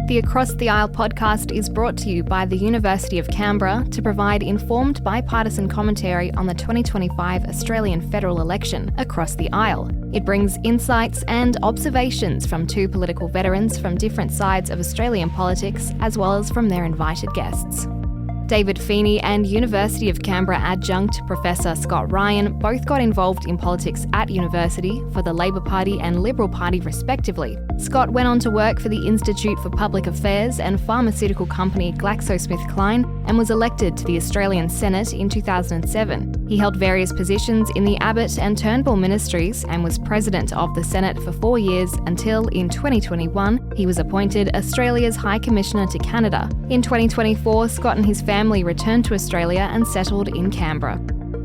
The Across the Aisle podcast is brought to you by the University of Canberra to provide informed bipartisan commentary on the 2025 Australian federal election across the aisle. It brings insights and observations from two political veterans from different sides of Australian politics, as well as from their invited guests. David Feeney and University of Canberra adjunct Professor Scott Ryan both got involved in politics at university for the Labor Party and Liberal Party respectively. Scott went on to work for the Institute for Public Affairs and pharmaceutical company GlaxoSmithKline and was elected to the Australian Senate in 2007. He held various positions in the Abbott and Turnbull ministries and was president of the Senate for 4 years until in 2021 he was appointed Australia's High Commissioner to Canada. In 2024, Scott and his family returned to Australia and settled in Canberra.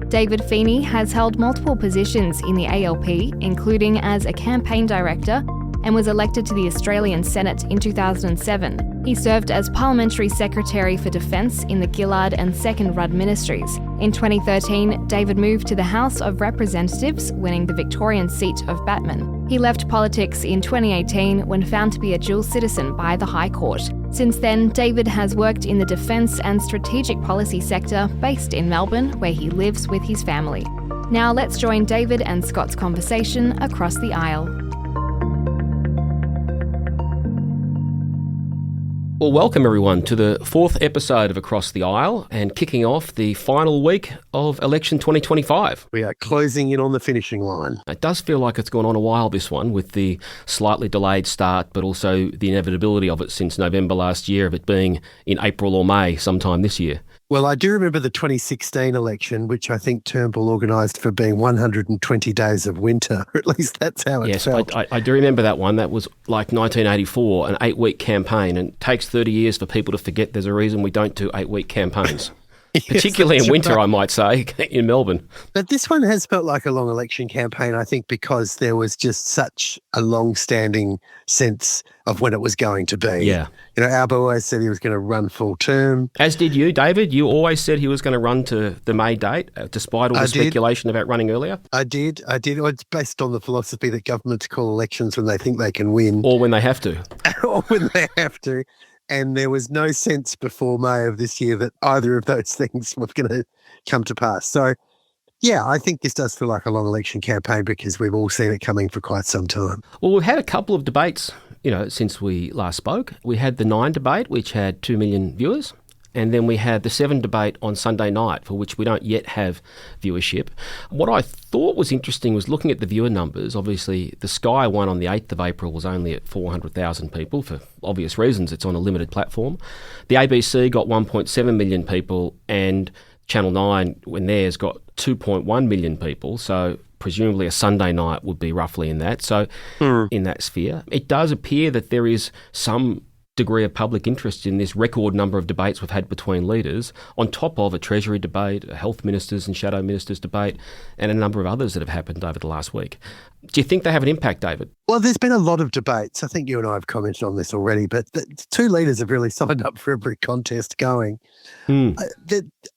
David Feeney has held multiple positions in the ALP, including as a campaign director, and was elected to the Australian Senate in 2007. He served as Parliamentary Secretary for Defence in the Gillard and Second Rudd ministries. In 2013, David moved to the House of Representatives, winning the Victorian seat of Batman. He left politics in 2018 when found to be a dual citizen by the High Court. Since then, David has worked in the defence and strategic policy sector based in Melbourne, where he lives with his family. Now let's join David and Scott's conversation across the aisle. Well, welcome everyone to the fourth episode of Across the Aisle and kicking off the final week of election 2025. We are closing in on the finishing line. It does feel like it's gone on a while, this one, with the slightly delayed start, but also the inevitability of it since November last year, of it being in April or May sometime this year. Well, I do remember the 2016 election, which I think Turnbull organised for being 120 days of winter, or at least that's how it felt. Yes, I do remember that one. That was like 1984, an 8-week campaign, and it takes 30 years for people to forget there's a reason we don't do 8-week campaigns. Yes, particularly in winter, I might say, in Melbourne. But this one has felt like a long election campaign, I think, because there was just such a long-standing sense of when it was going to be. Yeah. You know, Albo always said he was going to run full term. As did you, David. You always said he was going to run to the May date, despite all the speculation about running earlier. I did. It's based on the philosophy that governments call elections when they think they can win. Or when they have to. Or when they have to. And there was no sense before May of this year that either of those things were going to come to pass. So, yeah, I think this does feel like a long election campaign because we've all seen it coming for quite some time. Well, we've had a couple of debates, since we last spoke. We had the 9 debate, which had 2 million viewers. And then we had the 7 debate on Sunday night, for which we don't yet have viewership. What I thought was interesting was looking at the viewer numbers. Obviously, the Sky one on the 8th of April was only at 400,000 people. For obvious reasons, it's on a limited platform. The ABC got 1.7 million people, and Channel 9, when theirs, got 2.1 million people. So presumably a Sunday night would be roughly in that. So in that sphere, it does appear that there is some degree of public interest in this record number of debates we've had between leaders, on top of a Treasury debate, a health ministers and shadow ministers debate, and a number of others that have happened over the last week. Do you think they have an impact, David? Well, there's been a lot of debates. I think you and I have commented on this already, but the two leaders have really signed up for every contest going.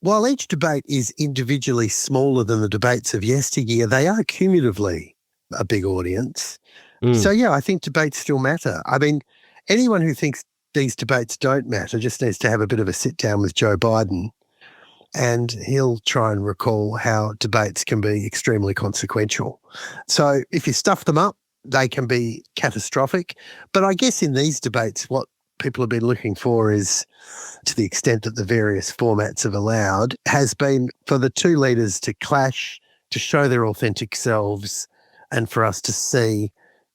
While each debate is individually smaller than the debates of yesteryear, they are cumulatively a big audience. So, yeah, I think debates still matter. I mean, anyone who thinks these debates don't matter just needs to have a bit of a sit down with Joe Biden, and he'll try and recall how debates can be extremely consequential. So if you stuff them up, they can be catastrophic. But I guess in these debates, what people have been looking for is, to the extent that the various formats have allowed, has been for the two leaders to clash, to show their authentic selves, and for us to see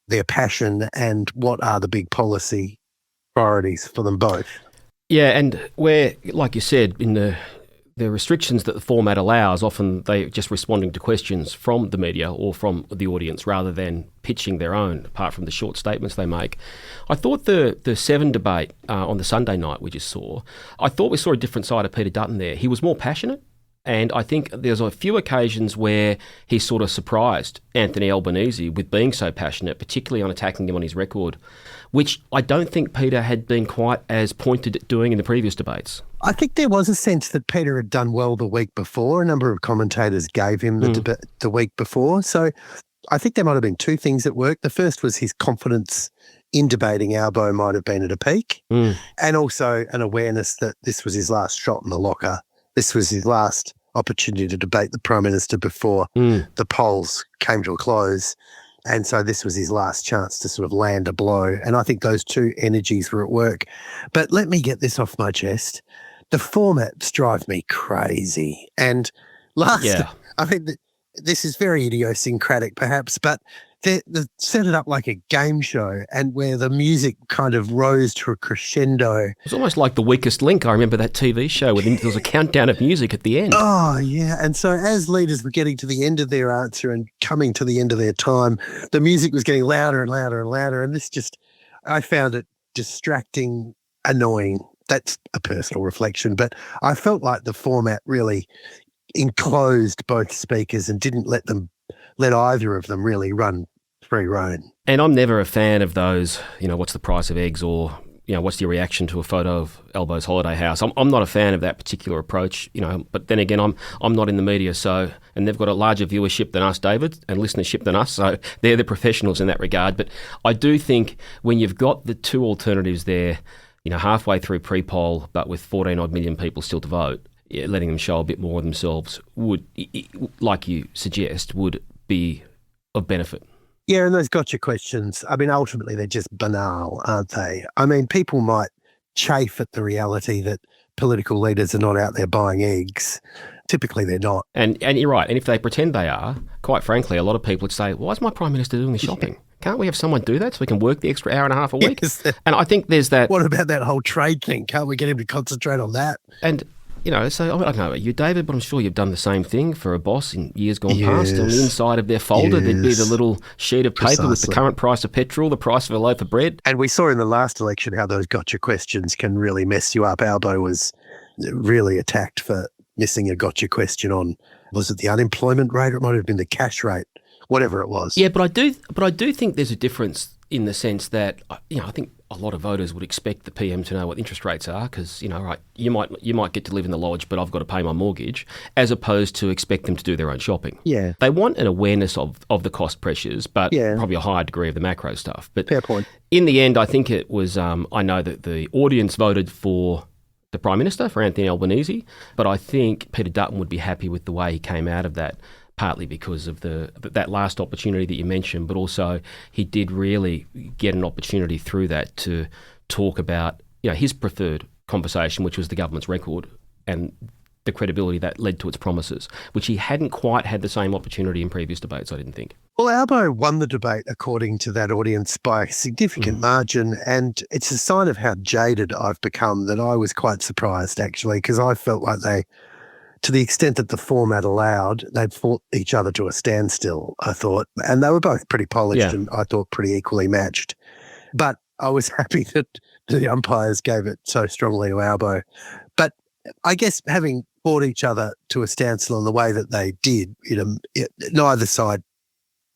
their passion and what are the big policy priorities for them both. Yeah, and where, like you said, in the restrictions that the format allows, often they're just responding to questions from the media or from the audience rather than pitching their own, apart from the short statements they make. I thought the 7 debate on the Sunday night we just saw, I thought we saw a different side of Peter Dutton there. He was more passionate. And I think there's a few occasions where he sort of surprised Anthony Albanese with being so passionate, particularly on attacking him on his record, which I don't think Peter had been quite as pointed at doing in the previous debates. I think there was a sense that Peter had done well the week before. A number of commentators gave him the week before. So I think there might have been two things at work. The first was his confidence in debating Albo might have been at a peak, and also an awareness that this was his last shot in the locker. This was his last opportunity to debate the Prime Minister before the polls came to a close. And so this was his last chance to sort of land a blow. And I think those two energies were at work. But let me get this off my chest. The formats drive me crazy. And I mean, this is very idiosyncratic perhaps, but they set it up like a game show, and where the music kind of rose to a crescendo. It's almost like The Weakest Link. I remember that TV show where there was a countdown of music at the end. Oh, yeah. And so as leaders were getting to the end of their answer and coming to the end of their time, the music was getting louder and louder and louder. And I found it distracting, annoying. That's a personal reflection. But I felt like the format really enclosed both speakers and didn't let either of them really run free rein. And I'm never a fan of those, what's the price of eggs, or, what's your reaction to a photo of Albo's holiday house. I'm not a fan of that particular approach, but then again, I'm not in the media, and they've got a larger viewership than us, David, and listenership than us, so they're the professionals in that regard. But I do think when you've got the two alternatives there, halfway through pre-poll, but with 14-odd million people still to vote, letting them show a bit more of themselves would, like you suggest, would be of benefit. Yeah, and those gotcha questions, I mean, ultimately they're just banal, aren't they? I mean, people might chafe at the reality that political leaders are not out there buying eggs. Typically they're not. And you're right. And if they pretend they are, quite frankly, a lot of people would say, why is my Prime Minister doing the shopping? Can't we have someone do that so we can work the extra hour and a half a week? Yes. And I think there's that... What about that whole trade thing? Can't we get him to concentrate on that? And... so I don't know about you, David, but I'm sure you've done the same thing for a boss in years gone past. On the inside of their folder, there'd be the little sheet of paper with the current price of petrol, the price of a loaf of bread. And we saw in the last election how those gotcha questions can really mess you up. Albo was really attacked for missing a gotcha question on, was it the unemployment rate, or it might have been the cash rate, whatever it was. Yeah, but I do think there's a difference in the sense that, I think a lot of voters would expect the PM to know what interest rates are because, right, you might get to live in the lodge, but I've got to pay my mortgage, as opposed to expect them to do their own shopping. Yeah. They want an awareness of the cost pressures, but probably a higher degree of the macro stuff. But fair point. In the end, I think it was, I know that the audience voted for the Prime Minister, for Anthony Albanese, but I think Peter Dutton would be happy with the way he came out of that, partly because of that last opportunity that you mentioned, but also he did really get an opportunity through that to talk about his preferred conversation, which was the government's record and the credibility that led to its promises, which he hadn't quite had the same opportunity in previous debates, I didn't think. Well, Albo won the debate, according to that audience, by a significant margin, and it's a sign of how jaded I've become that I was quite surprised, actually, because I felt like they, to the extent that the format allowed, they'd fought each other to a standstill, I thought. And they were both pretty polished and I thought pretty equally matched. But I was happy that the umpires gave it so strongly to Albo. But I guess having fought each other to a standstill in the way that they did, neither side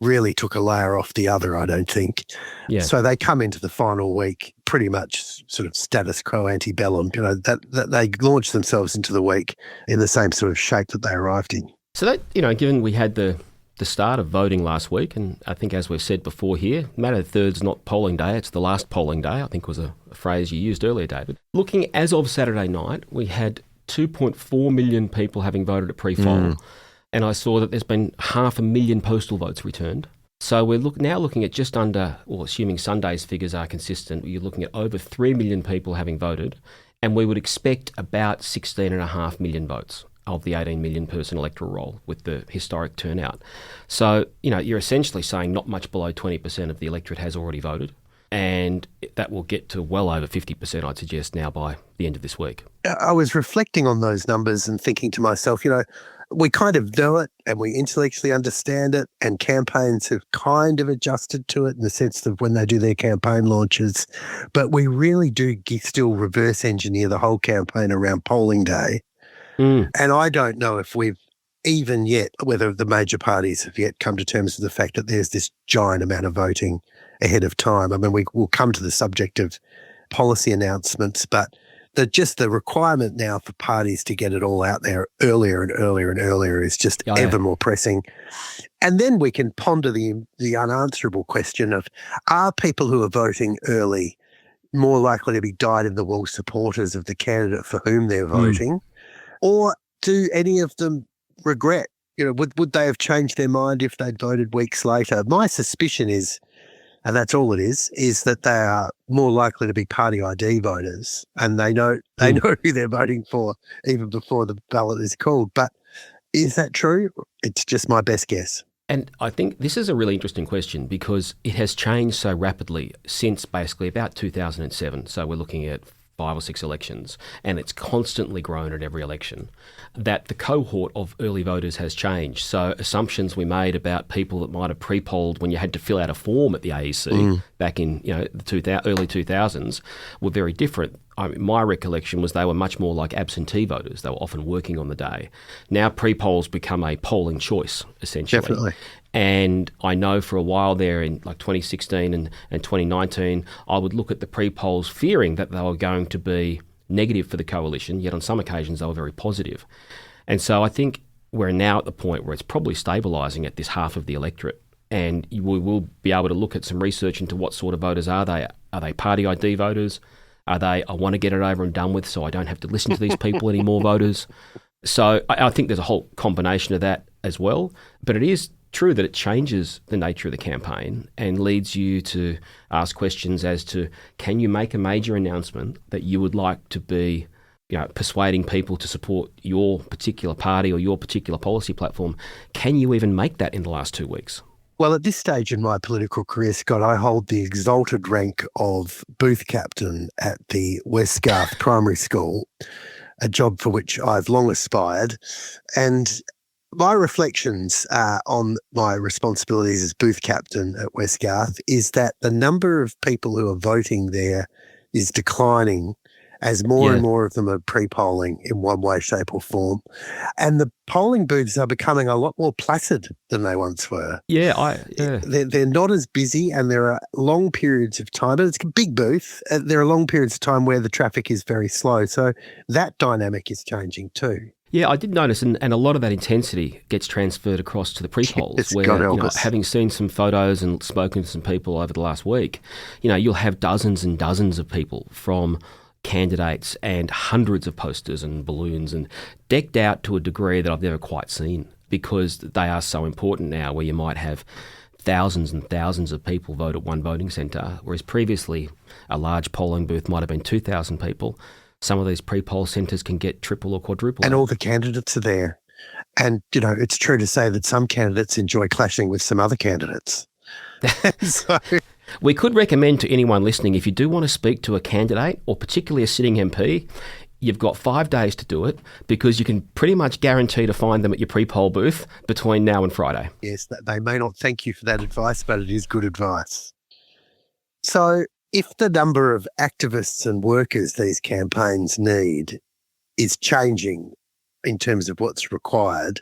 really took a layer off the other, I don't think. Yeah. So they come into the final week pretty much sort of status quo antebellum, that they launched themselves into the week in the same sort of shape that they arrived in. So that, given we had the start of voting last week, and I think as we've said before here, Matter of Third's not polling day, it's the last polling day, I think was a phrase you used earlier, David. Looking as of Saturday night, we had 2.4 million people having voted at pre-poll. And I saw that there's been 500,000 postal votes returned. So we're now looking at just under, assuming Sunday's figures are consistent, you're looking at over 3 million people having voted, and we would expect about 16.5 million votes of the 18 million person electoral roll with the historic turnout. So, you're essentially saying not much below 20% of the electorate has already voted, and that will get to well over 50%, I'd suggest, now by the end of this week. I was reflecting on those numbers and thinking to myself, we kind of know it and we intellectually understand it, and campaigns have kind of adjusted to it in the sense of when they do their campaign launches. But we really do still reverse engineer the whole campaign around polling day. And I don't know if we've even yet, whether the major parties have yet come to terms with the fact that there's this giant amount of voting ahead of time. I mean, we'll come to the subject of policy announcements, but the requirement now for parties to get it all out there earlier and earlier and earlier is just ever more pressing. And then we can ponder the unanswerable question of, are people who are voting early more likely to be dyed-in-the-wool supporters of the candidate for whom they're voting? Or do any of them regret? Would they have changed their mind if they'd voted weeks later? My suspicion is, and that's all it is that they are more likely to be party ID voters, and they know who they're voting for even before the ballot is called. But is that true? It's just my best guess. And I think this is a really interesting question because it has changed so rapidly since basically about 2007. So we're looking at 5 or 6 elections, and it's constantly grown at every election, that the cohort of early voters has changed. So assumptions we made about people that might have pre-polled when you had to fill out a form at the AEC back in the early 2000s were very different. My recollection was they were much more like absentee voters. They were often working on the day. Now pre-polls become a polling choice, essentially. Definitely. And I know for a while there in like 2016 and 2019, I would look at the pre-polls fearing that they were going to be negative for the coalition, yet on some occasions they were very positive. And so I think we're now at the point where it's probably stabilising at this half of the electorate. And we will be able to look at some research into what sort of voters are they. Are they party ID voters? Are they, I want to get it over and done with so I don't have to listen to these people anymore voters? So I think there's a whole combination of that as well. But it is true that it changes the nature of the campaign and leads you to ask questions as to, can you make a major announcement that you would like to be persuading people to support your particular party or your particular policy platform? Can you even make that in the last 2 weeks? Well, at this stage in my political career, Scott, I hold the exalted rank of booth captain at the West Garth Primary School, a job for which I've long aspired. And my reflections on my responsibilities as booth captain at West Garth is that the number of people who are voting there is declining as more and more of them are pre-polling in one way, shape or form. And the polling booths are becoming a lot more placid than they once were. They're not as busy, and there are long periods of time, but it's a big booth. There are long periods of time where the traffic is very slow. So that dynamic is changing too. Yeah, I did notice, and a lot of that intensity gets transferred across to the pre-polls, where having seen some photos and spoken to some people over the last week, you'll have dozens and dozens of people from candidates and hundreds of posters and balloons and decked out to a degree that I've never quite seen, because they are so important now, where you might have thousands and thousands of people vote at one voting centre, whereas previously a large polling booth might have been 2,000 people. Some of these pre-poll centres can get triple or quadruple. And all the candidates are there. And, it's true to say that some candidates enjoy clashing with some other candidates. So we could recommend to anyone listening, if you do want to speak to a candidate or particularly a sitting MP, you've got 5 days to do it, because you can pretty much guarantee to find them at your pre-poll booth between now and Friday. Yes, they may not thank you for that advice, but it is good advice. So if the number of activists and workers these campaigns need is changing in terms of what's required,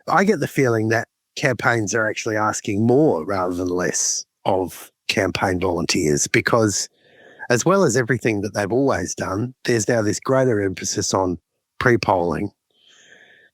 I get the feeling that campaigns are actually asking more rather than less of campaign volunteers, because as well as everything that they've always done, there's now this greater emphasis on pre-polling.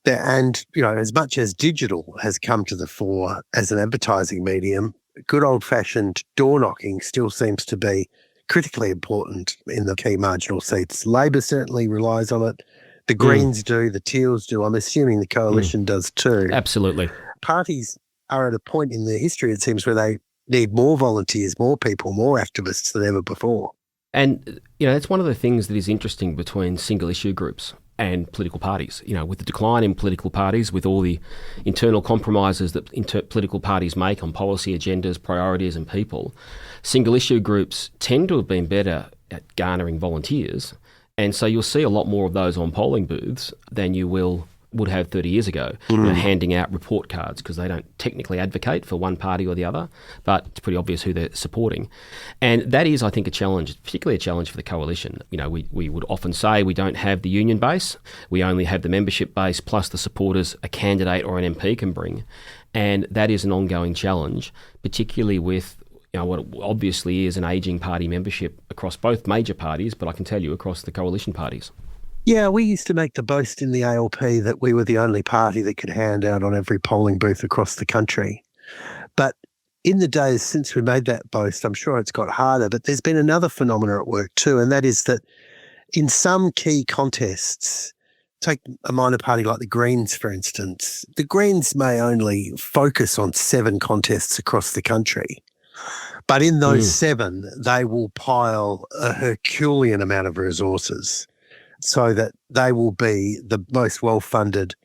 And, as much as digital has come to the fore as an advertising medium, good old-fashioned door-knocking still seems to be critically important in the key marginal seats. Labor certainly relies on it. The Greens do, the Teals do. I'm assuming the Coalition does too. Absolutely. Parties are at a point in their history, it seems, where they need more volunteers, more people, more activists than ever before. And, it's one of the things that is interesting between single issue groups and political parties. With the decline in political parties, with all the internal compromises that political parties make on policy agendas, priorities and people, single issue groups tend to have been better at garnering volunteers. And so you'll see a lot more of those on polling booths than you would have 30 years ago, handing out report cards, because they don't technically advocate for one party or the other, but it's pretty obvious who they're supporting. And that is, I think, a challenge, particularly a challenge for the coalition. We would often say we don't have the union base, we only have the membership base plus the supporters a candidate or an MP can bring. And that is an ongoing challenge, particularly with what it obviously is an ageing party membership across both major parties, but I can tell you across the coalition parties. Yeah, we used to make the boast in the ALP that we were the only party that could hand out on every polling booth across the country. But in the days since we made that boast, I'm sure it's got harder, but there's been another phenomenon at work too, and that is that in some key contests, take a minor party like the Greens, for instance, the Greens may only focus on 7 contests across the country. But in those 7, they will pile a Herculean amount of resources so that they will be the most well-funded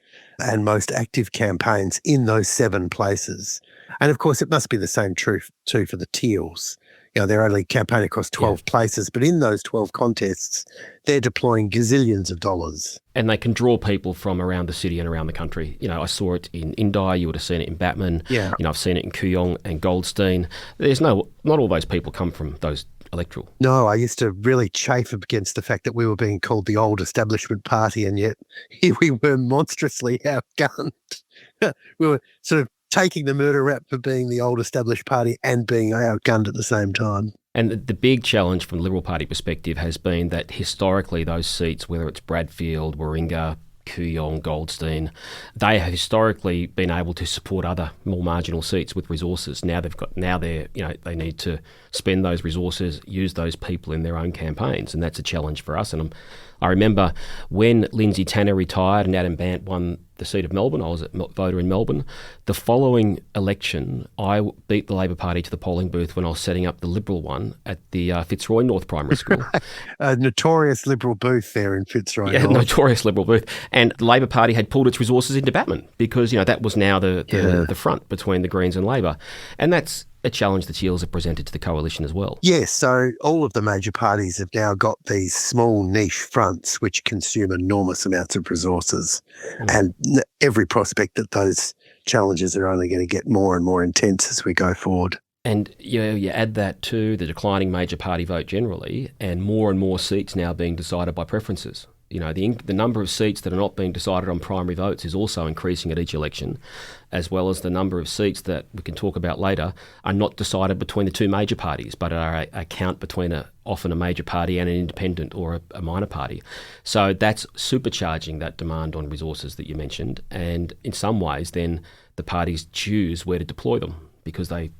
and most active campaigns in those 7 places. And of course, it must be the same truth too for the Teals. They're only campaigning across 12 places, but in those 12 contests, they're deploying gazillions of dollars. And they can draw people from around the city and around the country. I saw it in Indi, you would have seen it in Batman. Yeah. I've seen it in Kooyong and Goldstein. Not all those people come from those electoral. No, I used to really chafe against the fact that we were being called the old establishment party, and yet here we were monstrously outgunned. We were sort of taking the murder rap for being the old established party and being outgunned at the same time. And the big challenge from the Liberal Party perspective has been that historically those seats, whether it's Bradfield, Warringah, Kooyong, Goldstein, they have historically been able to support other more marginal seats with resources. Now they need to spend those resources, use those people in their own campaigns, and that's a challenge for us. And I remember when Lindsay Tanner retired and Adam Bant won the seat of Melbourne, I was a voter in Melbourne. The following election, I beat the Labor Party to the polling booth when I was setting up the Liberal one at the Fitzroy North Primary School. A notorious Liberal booth there in Fitzroy Yeah, North. notorious Liberal booth. And the Labor Party had pulled its resources into Batman because, that was now the front between the Greens and Labor. And that's a challenge the Teals have presented to the coalition as well. Yes, so all of the major parties have now got these small niche fronts which consume enormous amounts of resources, and every prospect that those challenges are only going to get more and more intense as we go forward. And you add that to the declining major party vote generally, and more seats now being decided by preferences. The number of seats that are not being decided on primary votes is also increasing at each election, as well as the number of seats that we can talk about later are not decided between the 2 major parties, but are a count between often a major party and an independent or a minor party. So that's supercharging that demand on resources that you mentioned, and in some ways then the parties choose where to deploy them because they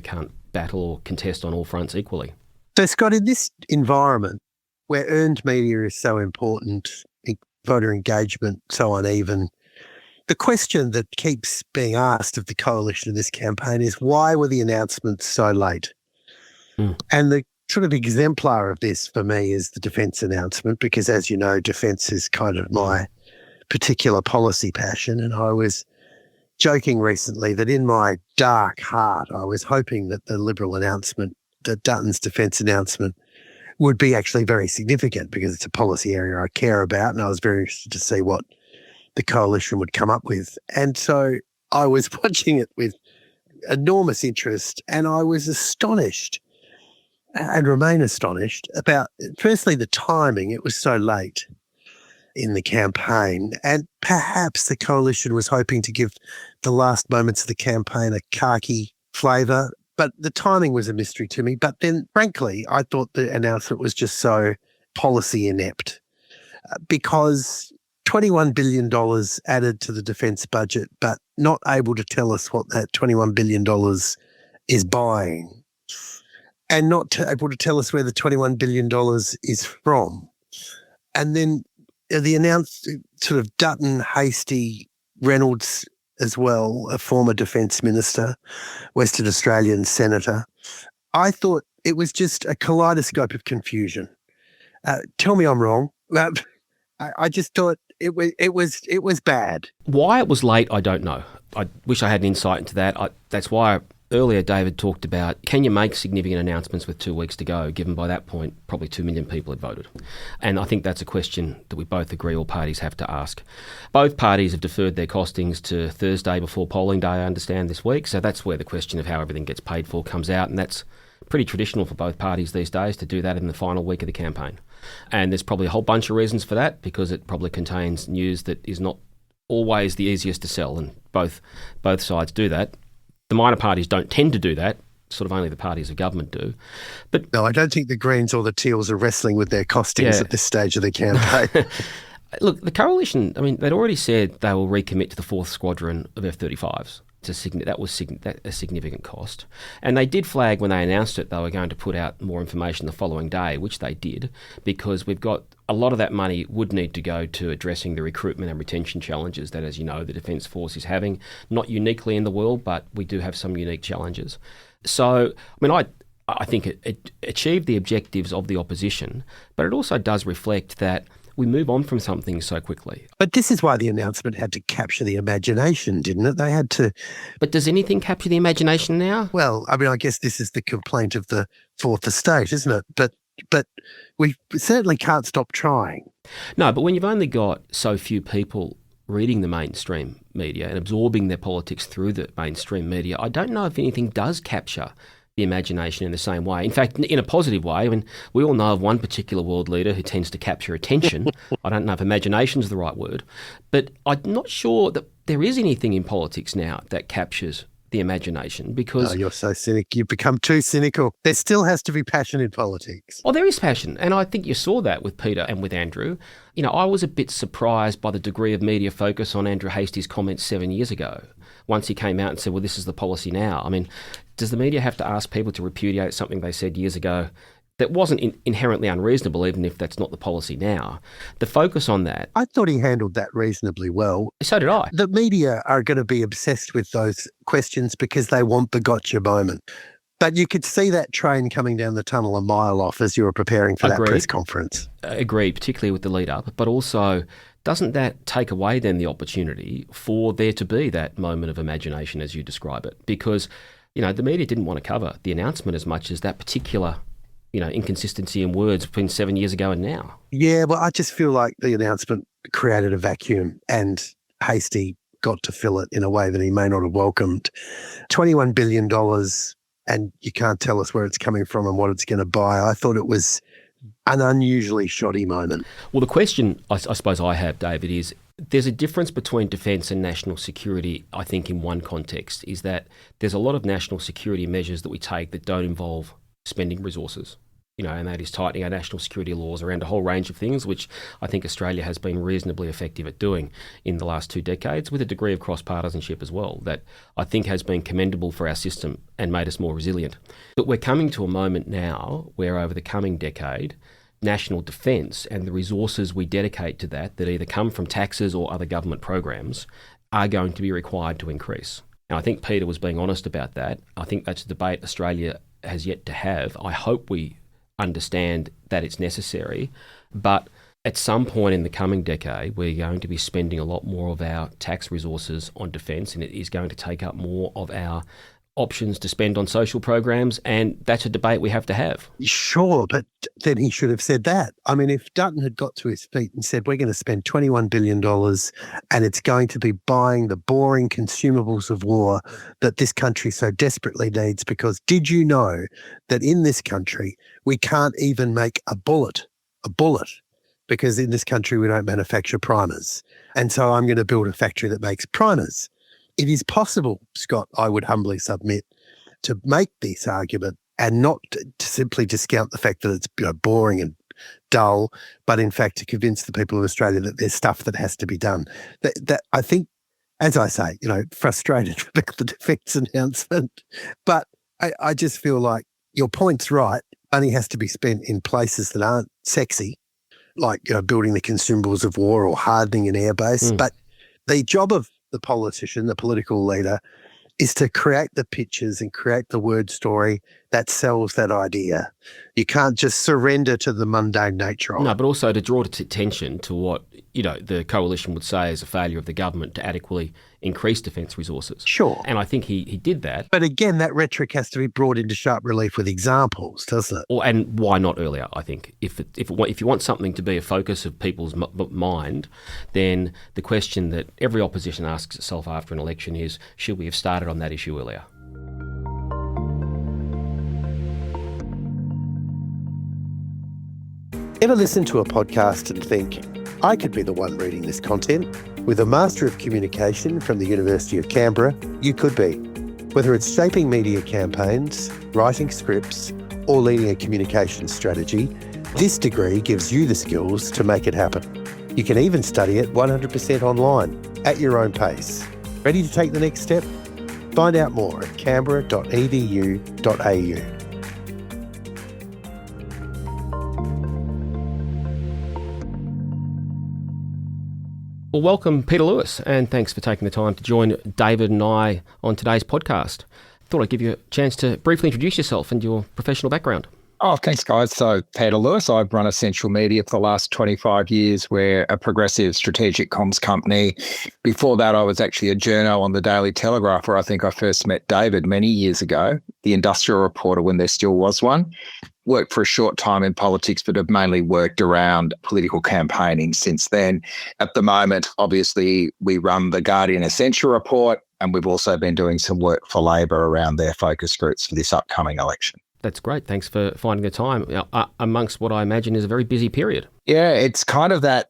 can't battle or contest on all fronts equally. So Scott, in this environment, where earned media is so important, voter engagement so uneven, the question that keeps being asked of the coalition in this campaign is why were the announcements so late? And the sort of exemplar of this for me is the defence announcement, because as you know, defence is kind of my particular policy passion. And I was joking recently that in my dark heart, I was hoping that the Liberal announcement, the Dutton's defence announcement, would be actually very significant because it's a policy area I care about, and I was very interested to see what the coalition would come up with. And so I was watching it with enormous interest, and I was astonished and remain astonished about, firstly, the timing. It was so late in the campaign, and perhaps the coalition was hoping to give the last moments of the campaign a khaki flavour. But the timing was a mystery to me. But then, frankly, I thought the announcement was just so policy inept because $21 billion added to the defence budget, but not able to tell us what that $21 billion is buying, and not able to tell us where the $21 billion is from. And then the announced sort of Dutton, Hastie, Reynolds as well, a former defence minister, Western Australian senator. I thought it was just a kaleidoscope of confusion. Tell me I'm wrong. I just thought it was bad. Why it was late, I don't know. I wish I had an insight into that. That's why earlier David talked about, can you make significant announcements with 2 weeks to go, given by that point probably 2 million people had voted? And I think that's a question that we both agree all parties have to ask. Both parties have deferred their costings to Thursday before polling day, I understand, this week. So that's where the question of how everything gets paid for comes out. And that's pretty traditional for both parties these days to do that in the final week of the campaign. And there's probably a whole bunch of reasons for that, because it probably contains news that is not always the easiest to sell, and both sides do that. The minor parties don't tend to do that, sort of only the parties of government do. But no, I don't think the Greens or the Teals are wrestling with their costings at this stage of the campaign. Look, the coalition, I mean, they'd already said they will recommit to the 4th Squadron of F-35s. That was a significant cost. And they did flag when they announced it they were going to put out more information the following day, which they did, because we've got a lot of that money would need to go to addressing the recruitment and retention challenges that, as you know, the Defence Force is having, not uniquely in the world, but we do have some unique challenges. So, I mean, I think it achieved the objectives of the opposition, but it also does reflect that we move on from something so quickly. But this is why the announcement had to capture the imagination, didn't it? They had to... But does anything capture the imagination now? Well, I mean, I guess this is the complaint of the Fourth Estate, isn't it? But we certainly can't stop trying. No, but when you've only got so few people reading the mainstream media and absorbing their politics through the mainstream media, I don't know if anything does capture the imagination in the same way. In fact, in a positive way. I mean, we all know of one particular world leader who tends to capture attention. I don't know if imagination is the right word, but I'm not sure that there is anything in politics now that captures the imagination because... Oh, you're so cynical. You've become too cynical. There still has to be passion in politics. Oh, there is passion. And I think you saw that with Peter and with Andrew. You know, I was a bit surprised by the degree of media focus on Andrew Hastie's comments 7 years ago, once he came out and said, well, this is the policy now. I mean, does the media have to ask people to repudiate something they said years ago that wasn't inherently unreasonable, even if that's not the policy now? The focus on that... I thought he handled that reasonably well. So did I. The media are going to be obsessed with those questions because they want the gotcha moment. But you could see that train coming down the tunnel a mile off as you were preparing for that press conference. Agreed, particularly with the lead-up. But also, doesn't that take away then the opportunity for there to be that moment of imagination as you describe it? Because, you know, the media didn't want to cover the announcement as much as that particular, you know, inconsistency in words between 7 years ago and now. Yeah, well, I just feel like the announcement created a vacuum and Hastie got to fill it in a way that he may not have welcomed. $21 billion and you can't tell us where it's coming from and what it's going to buy. I thought it was an unusually shoddy moment. Well, the question I suppose I have, David, is there's a difference between defence and national security, I think, in one context, is that there's a lot of national security measures that we take that don't involve spending resources, you know, and that is tightening our national security laws around a whole range of things, which I think Australia has been reasonably effective at doing in the last 2 decades, with a degree of cross-partisanship as well, that I think has been commendable for our system and made us more resilient. But we're coming to a moment now where over the coming decade, national defence and the resources we dedicate to that either come from taxes or other government programs are going to be required to increase. And I think Peter was being honest about that. I think that's a debate Australia has yet to have. I hope we understand that it's necessary, but at some point in the coming decade, we're going to be spending a lot more of our tax resources on defence, and it is going to take up more of our options to spend on social programs, and that's a debate we have to have. Sure, but then he should have said that. I mean, if Dutton had got to his feet and said, we're going to spend $21 billion and it's going to be buying the boring consumables of war that this country so desperately needs, because did you know that in this country we can't even make a bullet, because in this country we don't manufacture primers. And so I'm going to build a factory that makes primers. It is possible, Scott, I would humbly submit, to make this argument and not to simply discount the fact that it's, you know, boring and dull, but in fact to convince the people of Australia that there's stuff that has to be done. That I think, as I say, you know, frustrated with the defence announcement, but I just feel like your point's right. Money has to be spent in places that aren't sexy, like, you know, building the consumables of war or hardening an airbase. But the job of the politician, the political leader, is to create the pictures and create the word story that sells that idea. You can't just surrender to the mundane nature of it. No, but also to draw attention to what, you know, the coalition would say is a failure of the government to adequately increase defence resources. Sure. And I think he did that. But again, that rhetoric has to be brought into sharp relief with examples, doesn't it? And why not earlier, I think. If you want something to be a focus of people's mind, then the question that every opposition asks itself after an election is, should we have started on that issue earlier? Ever listen to a podcast and think, I could be the one reading this content? With a Master of Communication from the University of Canberra, you could be. Whether it's shaping media campaigns, writing scripts, or leading a communications strategy, this degree gives you the skills to make it happen. You can even study it 100% online at your own pace. Ready to take the next step? Find out more at canberra.edu.au. Well, welcome, Peter Lewis, and thanks for taking the time to join David and I on today's podcast. Thought I'd give you a chance to briefly introduce yourself and your professional background. Oh, thanks, guys. So, Peter Lewis, I've run Essential Media for the last 25 years. We're a progressive strategic comms company. Before that, I was actually a journo on the Daily Telegraph, where I think I first met David many years ago, the industrial reporter when there still was one. Worked for a short time in politics, but have mainly worked around political campaigning since then. At the moment, obviously, we run the Guardian Essential Report, and we've also been doing some work for Labor around their focus groups for this upcoming election. That's great. Thanks for finding the time amongst what I imagine is a very busy period. Yeah, it's kind of that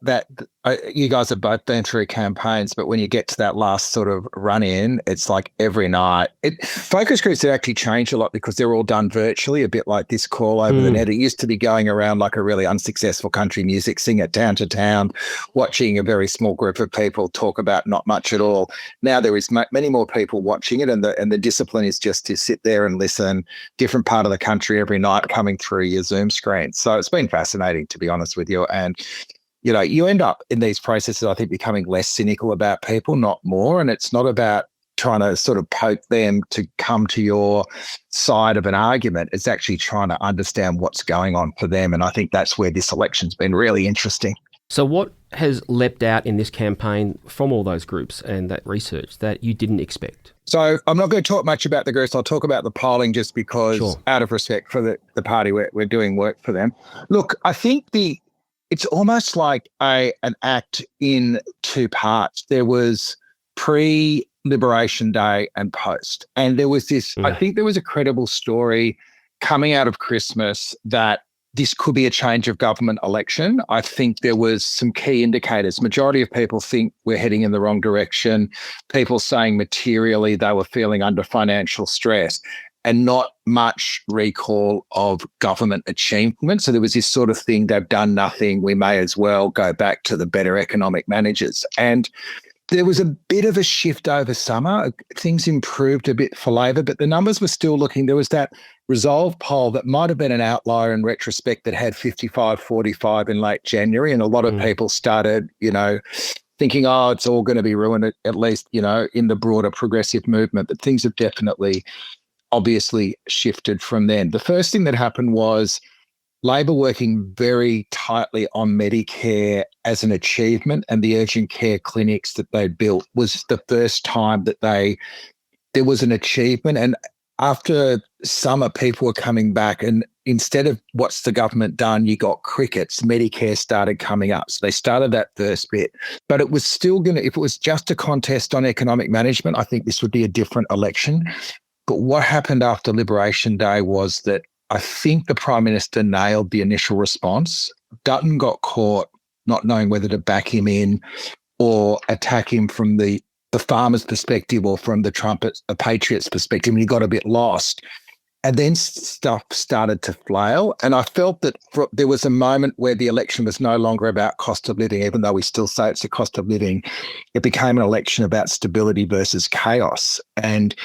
you guys have both been through campaigns, but when you get to that last sort of run in, it's like every night. Focus groups have actually changed a lot because they're all done virtually, a bit like this call over the net. It used to be going around like a really unsuccessful country music singer town to town, watching a very small group of people talk about not much at all. Now there is many more people watching it, and the discipline is just to sit there and listen, different part of the country every night coming through your Zoom screen. So it's been fascinating, to be honest with you. And, you know, you end up in these processes, I think, becoming less cynical about people, not more. And it's not about trying to sort of poke them to come to your side of an argument. It's actually trying to understand what's going on for them. And I think that's where this election's been really interesting. So what has leapt out in this campaign from all those groups and that research that you didn't expect? So I'm not going to talk much about the groups. I'll talk about the polling just because, Sure, out of respect for the party, we're doing work for them. Look, I think it's almost like an act in two parts. There was pre-Liberation Day and post. And there was this, I think there was a credible story coming out of Christmas that this could be a change of government election. I think there was some key indicators. Majority of people think we're heading in the wrong direction. People saying materially they were feeling under financial stress, and not much recall of government achievement. So there was this sort of thing, they've done nothing, we may as well go back to the better economic managers. And there was a bit of a shift over summer. Things improved a bit for Labor, but the numbers were still looking. There was that Resolve poll that might have been an outlier in retrospect that had 55-45 in late January. And a lot of people started, thinking, oh, it's all going to be ruined, at least, in the broader progressive movement. But things have definitely, obviously, shifted from then. The first thing that happened was Labor working very tightly on Medicare as an achievement, and the urgent care clinics that they built was the first time that there was an achievement. And after summer, people were coming back, and instead of what's the government done, you got crickets. Medicare started coming up. So they started that first bit. But it was still if it was just a contest on economic management, I think this would be a different election. But what happened after Liberation Day was that I think the Prime Minister nailed the initial response. Dutton got caught not knowing whether to back him in or attack him from the farmer's perspective or from the Patriots' perspective, and he got a bit lost. And then stuff started to flail. And I felt that there was a moment where the election was no longer about cost of living, even though we still say it's a cost of living. It became an election about stability versus chaos, and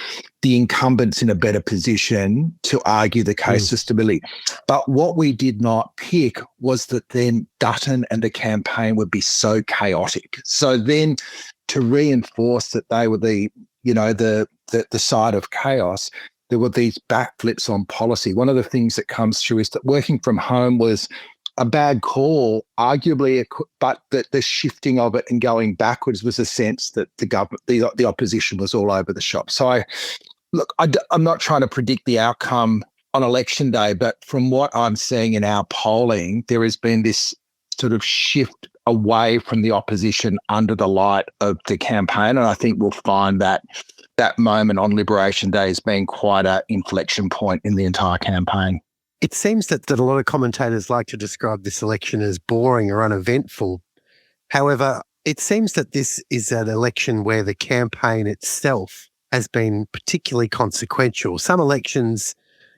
the incumbents in a better position to argue the case for stability. But what we did not pick was that then Dutton and the campaign would be so chaotic. So then to reinforce that they were the side of chaos, there were these backflips on policy. One of the things that comes through is that working from home was a bad call, arguably, but that the shifting of it and going backwards was a sense that the government, the opposition was all over the shop. So I'm not trying to predict the outcome on election day, but from what I'm seeing in our polling, there has been this sort of shift away from the opposition under the light of the campaign. And I think we'll find that moment on Liberation Day has been quite an inflection point in the entire campaign. It seems that a lot of commentators like to describe this election as boring or uneventful. However, it seems that this is an election where the campaign itself has been particularly consequential. Some elections,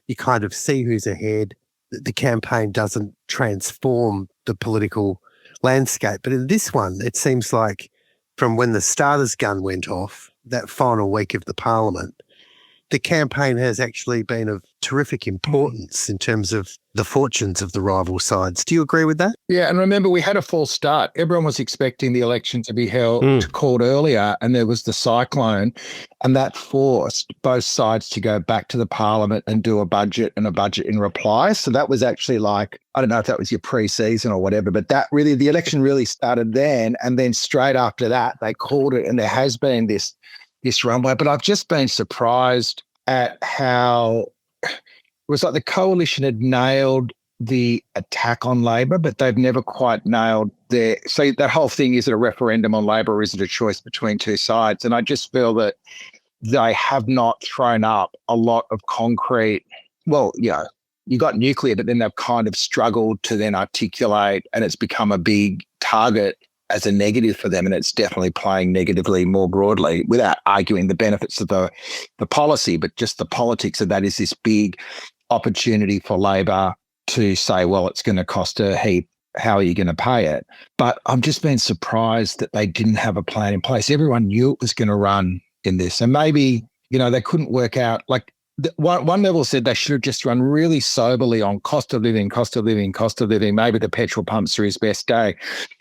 you kind of see who's ahead. The campaign doesn't transform the political landscape. But in this one, it seems like from when the starter's gun went off, that final week of the parliament, the campaign has actually been of terrific importance in terms of the fortunes of the rival sides. Do you agree with that? Yeah, and remember, we had a false start. Everyone was expecting the election to be called earlier, and there was the cyclone, and that forced both sides to go back to the parliament and do a budget in reply. So that was actually like, I don't know if that was your pre-season or whatever, but that really, the election really started then, and then straight after that, they called it, and there has been this runway. But I've just been surprised at how it was like the coalition had nailed the attack on Labor, but they've never quite nailed so that whole thing, is it a referendum on Labor or is it a choice between two sides? And I just feel that they have not thrown up a lot of concrete, you got nuclear, but then they've kind of struggled to then articulate, and it's become a big target as a negative for them, and it's definitely playing negatively more broadly, without arguing the benefits of the policy, but just the politics of that is this big opportunity for Labor to say, well, it's going to cost a heap. How are you going to pay it? But I'm just been surprised that they didn't have a plan in place. Everyone knew it was going to run in this, and maybe, they couldn't work out, like, one level said they should have just run really soberly on cost of living. Maybe the petrol pumps are his best day.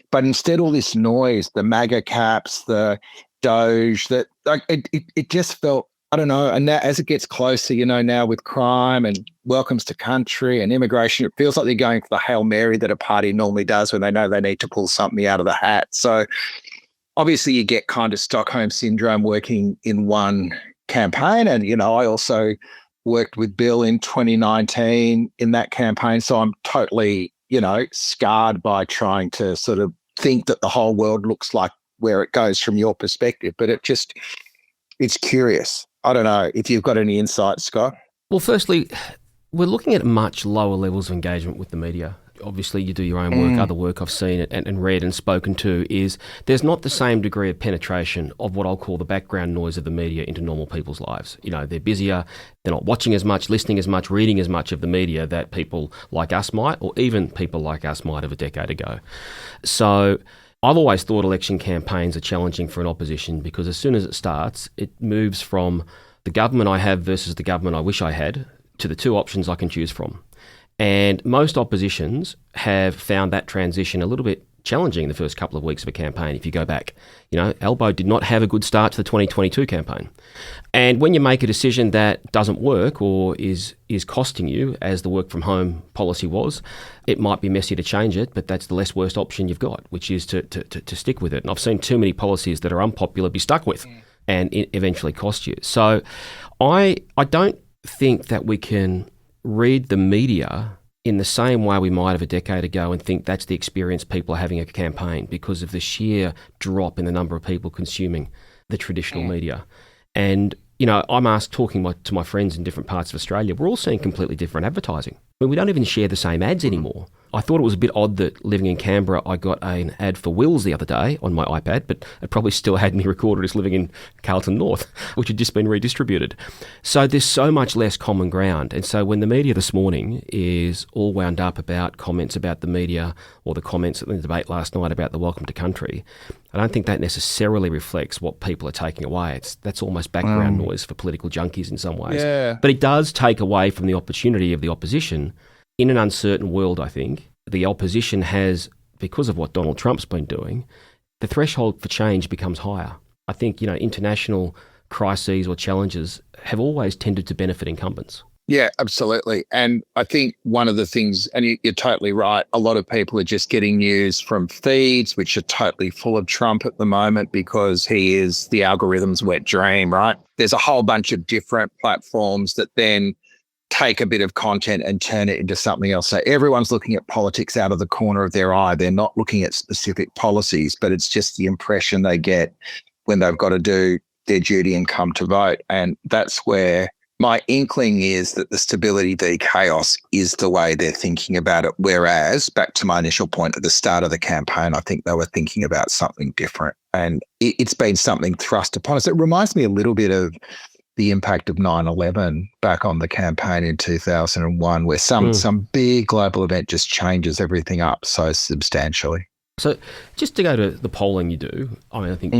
But instead, all this noise, the MAGA caps, the Doge, that like it just felt, I don't know. And now, as it gets closer, now with crime and welcomes to country and immigration, it feels like they're going for the Hail Mary that a party normally does when they know they need to pull something out of the hat. So obviously you get kind of Stockholm syndrome working in one campaign. And, I also worked with Bill in 2019 in that campaign. So I'm totally, scarred by trying to sort of think that the whole world looks like where it goes from your perspective. But it's curious. I don't know if you've got any insights, Scott. Well, firstly, we're looking at much lower levels of engagement with the media. Obviously, you do your own work. Other work I've seen and read and spoken to is there's not the same degree of penetration of what I'll call the background noise of the media into normal people's lives. They're busier. They're not watching as much, listening as much, reading as much of the media that people like us might, or even people like us might have a decade ago. So I've always thought election campaigns are challenging for an opposition because as soon as it starts, it moves from the government I have versus the government I wish I had to the two options I can choose from. And most oppositions have found that transition a little bit challenging the first couple of weeks of a campaign. If you go back, Albo did not have a good start to the 2022 campaign. And when you make a decision that doesn't work or is costing you, as the work from home policy was, it might be messy to change it, but that's the less worst option you've got, which is to stick with it. And I've seen too many policies that are unpopular be stuck with and eventually cost you. So I don't think that we can read the media in the same way we might have a decade ago and think that's the experience people are having a campaign because of the sheer drop in the number of people consuming the traditional media. And, I'm asked talking to my friends in different parts of Australia, we're all seeing completely different advertising. I mean, we don't even share the same ads anymore. I thought it was a bit odd that living in Canberra, I got an ad for Wills the other day on my iPad, but it probably still had me recorded as living in Carlton North, which had just been redistributed. So there's so much less common ground. And so when the media this morning is all wound up about comments about the media or the comments in the debate last night about the welcome to country, I don't think that necessarily reflects what people are taking away. That's almost background noise for political junkies in some ways. Yeah. But it does take away from the opportunity of the opposition. In an uncertain world, I think, the opposition has, because of what Donald Trump's been doing, the threshold for change becomes higher. I think, international crises or challenges have always tended to benefit incumbents. Yeah, absolutely. And I think one of the things, and you're totally right, a lot of people are just getting news from feeds, which are totally full of Trump at the moment because he is the algorithm's wet dream, right? There's a whole bunch of different platforms that then take a bit of content and turn it into something else. So everyone's looking at politics out of the corner of their eye. They're not looking at specific policies, but it's just the impression they get when they've got to do their duty and come to vote. And that's where my inkling is that the stability v chaos is the way they're thinking about it. Whereas, back to my initial point at the start of the campaign, I think they were thinking about something different. And it's been something thrust upon us. It reminds me a little bit of the impact of 9/11 back on the campaign in 2001, where some big global event just changes everything up so substantially. So just to go to the polling you do, I think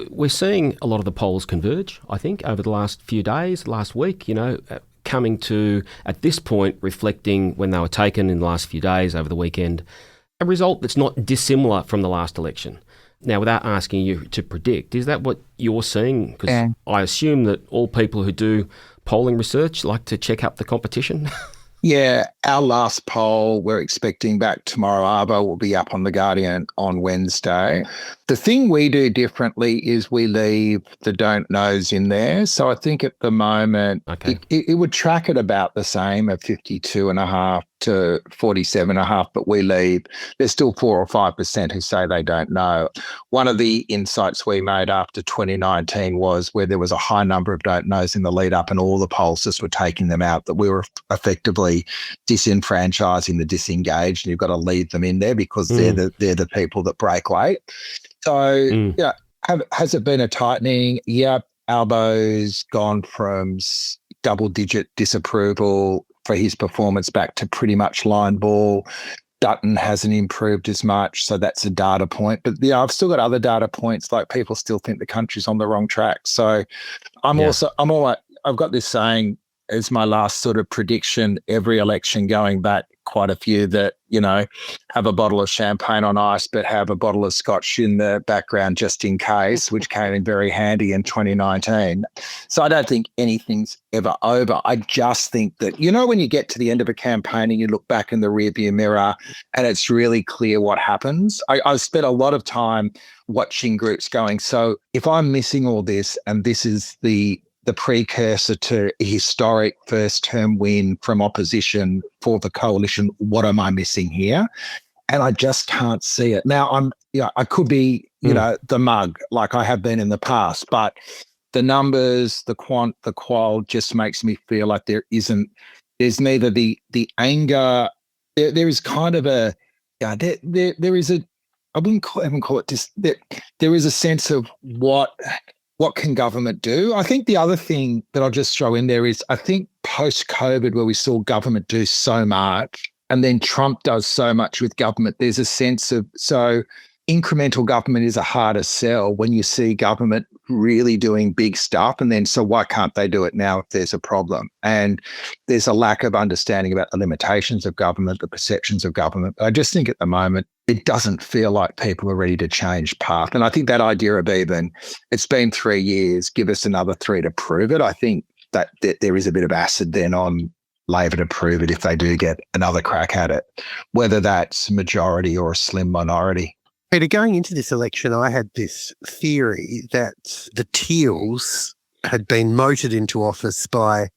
we're seeing a lot of the polls converge, I think, over the last few days, last week, coming to, at this point, reflecting when they were taken in the last few days over the weekend, a result that's not dissimilar from the last election. Now, without asking you to predict, is that what you're seeing? Because I assume that all people who do polling research like to check up the competition. Yeah, our last poll we're expecting back tomorrow, Arvo, will be up on The Guardian on Wednesday. The thing we do differently is we leave the don't knows in there. So I think at the moment it would track at about the same at 52.5 to 47.5, but we leave, there's still 4 or 5% who say they don't know. One of the insights we made after 2019 was where there was a high number of don't knows in the lead up and all the pollsters were taking them out, that we were effectively disenfranchising the disengaged, and you've got to leave them in there because they're the people that break late. So, has it been a tightening? Yeah, Albo's gone from double-digit disapproval for his performance back to pretty much line ball. Dutton hasn't improved as much, so that's a data point. But I've still got other data points, like people still think the country's on the wrong track. So I've got this saying as my last sort of prediction every election going back quite a few, that, have a bottle of champagne on ice, but have a bottle of scotch in the background just in case, which came in very handy in 2019. So I don't think anything's ever over. I just think that, when you get to the end of a campaign and you look back in the rearview mirror and it's really clear what happens. I've spent a lot of time watching groups going, so if I'm missing all this and this is the precursor to a historic first-term win from opposition for the coalition, what am I missing here? And I just can't see it. Now, I could be, the mug, like I have been in the past, but the numbers, the quant, the qual just makes me feel like there's neither the anger, there is kind of there is a, I wouldn't even call it this, there is a sense of what can government do? I think the other thing that I'll just throw in there is, I think post-COVID, where we saw government do so much and then Trump does so much with government, there's a sense of, so incremental government is a harder sell when you see government really doing big stuff, and then so why can't they do it now if there's a problem? And there's a lack of understanding about the limitations of government, the perceptions of government. I just think at the moment it doesn't feel like people are ready to change path. And I think that idea of even, it's been 3 years, give us another 3 to prove it, I think that there is a bit of acid then on Labor to prove it if they do get another crack at it, whether that's majority or a slim minority. Peter, going into this election, I had this theory that the Teals had been motored into office by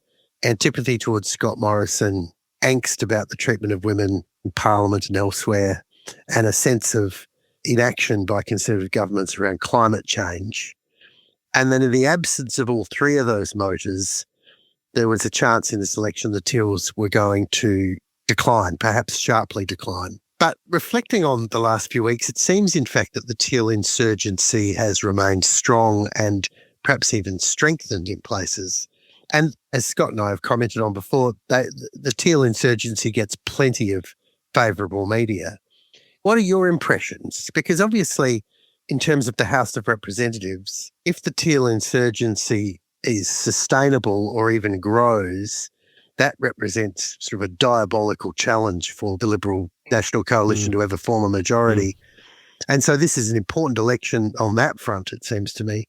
antipathy towards Scott Morrison, angst about the treatment of women in Parliament and elsewhere, and a sense of inaction by Conservative governments around climate change. And then in the absence of all three of those motors, there was a chance in this election the Teals were going to decline, perhaps sharply decline. But reflecting on the last few weeks, it seems, in fact, that the Teal insurgency has remained strong and perhaps even strengthened in places. And as Scott and I have commented on before, the Teal insurgency gets plenty of favourable media. What are your impressions? Because obviously, in terms of the House of Representatives, if the Teal insurgency is sustainable or even grows, that represents sort of a diabolical challenge for the Liberal National Coalition to ever form a majority. And so this is an important election on that front, it seems to me.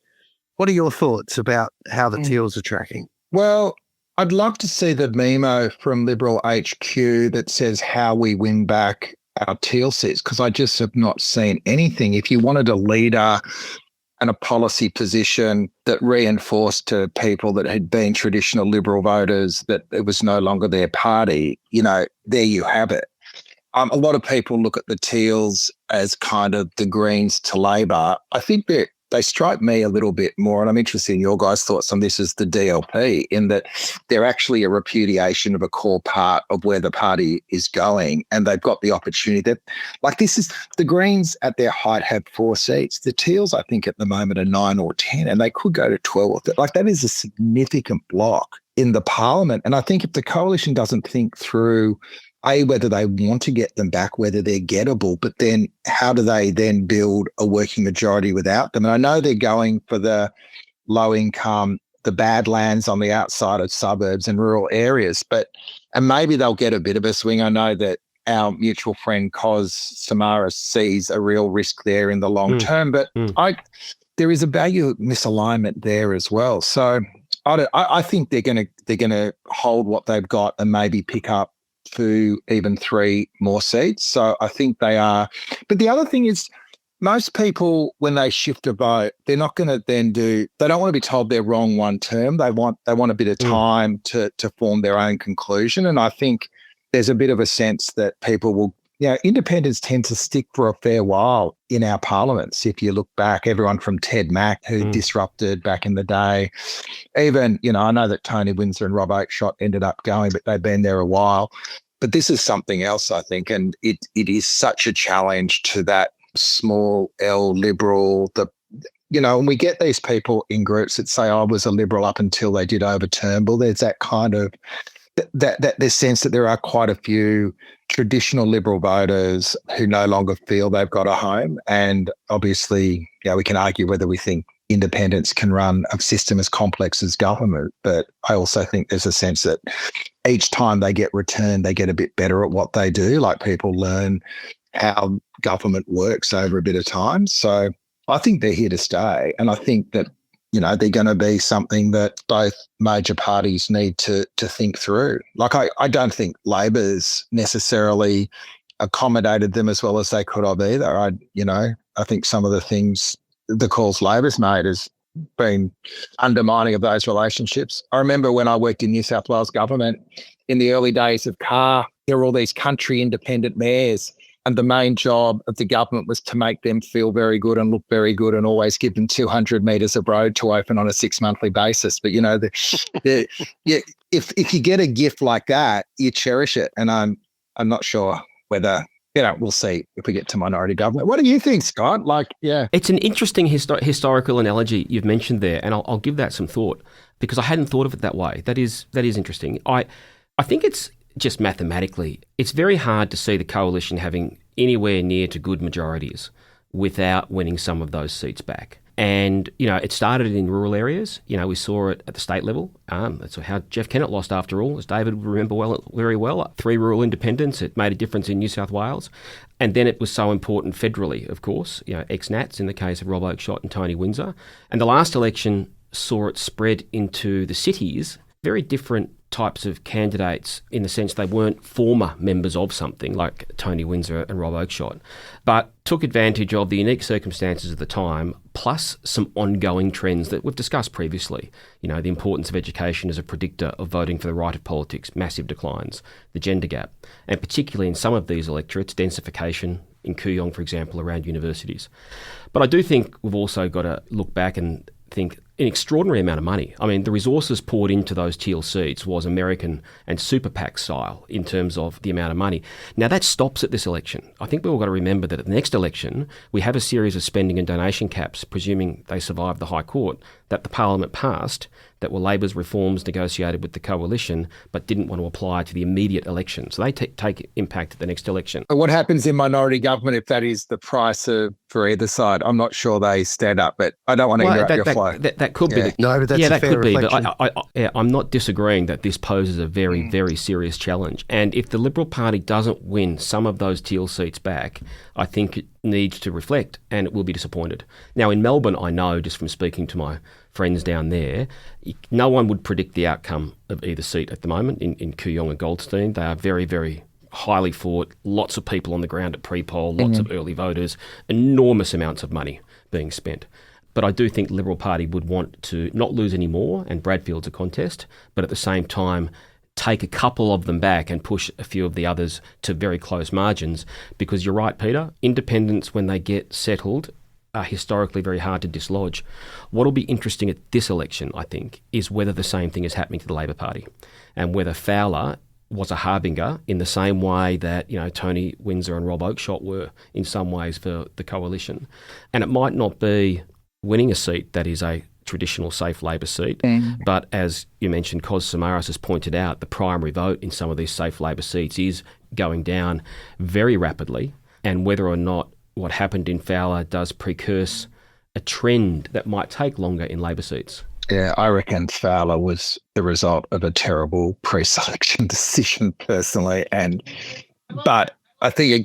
What are your thoughts about how the Teals are tracking? Well, I'd love to see the memo from Liberal HQ that says how we win back our Teal seats, because I just have not seen anything. If you wanted a leader and a policy position that reinforced to people that had been traditional Liberal voters that it was no longer their party, there you have it. A lot of people look at the Teals as kind of the Greens to Labor. I think they strike me a little bit more, and I'm interested in your guys' thoughts on this, as the DLP, in that they're actually a repudiation of a core part of where the party is going, and they've got the opportunity that, like, this is the Greens at their height have 4 seats. The Teals, I think, at the moment are 9 or 10, and they could go to 12. Like, that is a significant block in the parliament. And I think if the coalition doesn't think through, whether they want to get them back, whether they're gettable, but then how do they then build a working majority without them? And I know they're going for the low income, the badlands on the outside of suburbs and rural areas, and maybe they'll get a bit of a swing. I know that our mutual friend Cos Samara sees a real risk there in the long term, but there is a value misalignment there as well. So I think they're going to hold what they've got and maybe pick up 2, even 3 more seats. So I think they are. But the other thing is, most people, when they shift a vote, they're not going to then they don't want to be told they're wrong one term. They want a bit of time to form their own conclusion. And I think there's a bit of a sense that people will, independents tend to stick for a fair while in our parliaments. If you look back, everyone from Ted Mack, who disrupted back in the day, even, I know that Tony Windsor and Rob Oakeshott ended up going, but they've been there a while. But this is something else, I think, and it is such a challenge to that small L Liberal, and we get these people in groups that say, I was a Liberal up until they did over Turnbull. There's that kind of, that there's sense that there are quite a few traditional Liberal voters who no longer feel they've got a home. And obviously, we can argue whether we think independents can run a system as complex as government. But I also think there's a sense that each time they get returned, they get a bit better at what they do. Like, people learn how government works over a bit of time. So I think they're here to stay. And I think that, they're going to be something that both major parties need to think through. Like, I don't think Labor's necessarily accommodated them as well as they could have either. I think some of the things, the calls Labor's made has been undermining of those relationships. I remember when I worked in New South Wales government in the early days of Carr, there were all these country independent mayors, and the main job of the government was to make them feel very good and look very good and always give them 200 metres of road to open on a 6-monthly basis. But, if you get a gift like that, you cherish it. And I'm not sure whether, we'll see if we get to minority government. What do you think, Scott? It's an interesting historical analogy you've mentioned there, and I'll give that some thought, because I hadn't thought of it that way. That is interesting. I think it's just mathematically, it's very hard to see the coalition having anywhere near to good majorities without winning some of those seats back. And, it started in rural areas. We saw it at the state level. That's how Jeff Kennett lost, after all, as David would remember very well. 3 rural independents. It made a difference in New South Wales. And then it was so important federally, of course, ex-Nats in the case of Rob Oakeshott and Tony Windsor. And the last election saw it spread into the cities, very different types of candidates in the sense they weren't former members of something like Tony Windsor and Rob Oakeshott, but took advantage of the unique circumstances of the time, plus some ongoing trends that we've discussed previously. The importance of education as a predictor of voting for the right of politics, massive declines, the gender gap, and particularly in some of these electorates, densification, in Kooyong, for example, around universities. But I do think we've also got to look back and think an extraordinary amount of money. I mean, the resources poured into those Teal seats was American and super PAC style in terms of the amount of money. Now, that stops at this election. I think we've all got to remember that at the next election, we have a series of spending and donation caps, presuming they survive the High Court, that the Parliament passed, that were Labor's reforms negotiated with the coalition, but didn't want to apply to the immediate election. So they take impact at the next election. What happens in minority government if that is the price for either side? I'm not sure they stand up, but I don't want to interrupt your flow. That could be. No, but that's a fair reflection. But I'm not disagreeing that this poses a very, very serious challenge. And if the Liberal Party doesn't win some of those Teal seats back, I think it needs to reflect, and it will be disappointed. Now, in Melbourne, I know, just from speaking to my friends down there, no one would predict the outcome of either seat at the moment in Kooyong and Goldstein. They are very, very highly fought, lots of people on the ground at pre-poll, lots of early voters, enormous amounts of money being spent. But I do think the Liberal Party would want to not lose any more, and Bradfield's a contest, but at the same time take a couple of them back and push a few of the others to very close margins. Because you're right, Peter, independents, when they get settled, are historically very hard to dislodge. What will be interesting at this election, I think, is whether the same thing is happening to the Labor Party and whether Fowler was a harbinger in the same way that, Tony Windsor and Rob Oakeshott were in some ways for the coalition. And it might not be winning a seat that is a traditional safe Labor seat, but as you mentioned, Kos Samaras has pointed out, the primary vote in some of these safe Labor seats is going down very rapidly, and whether or not what happened in Fowler does precurse a trend that might take longer in Labor seats. Yeah, I reckon Fowler was the result of a terrible pre-selection decision personally. But I think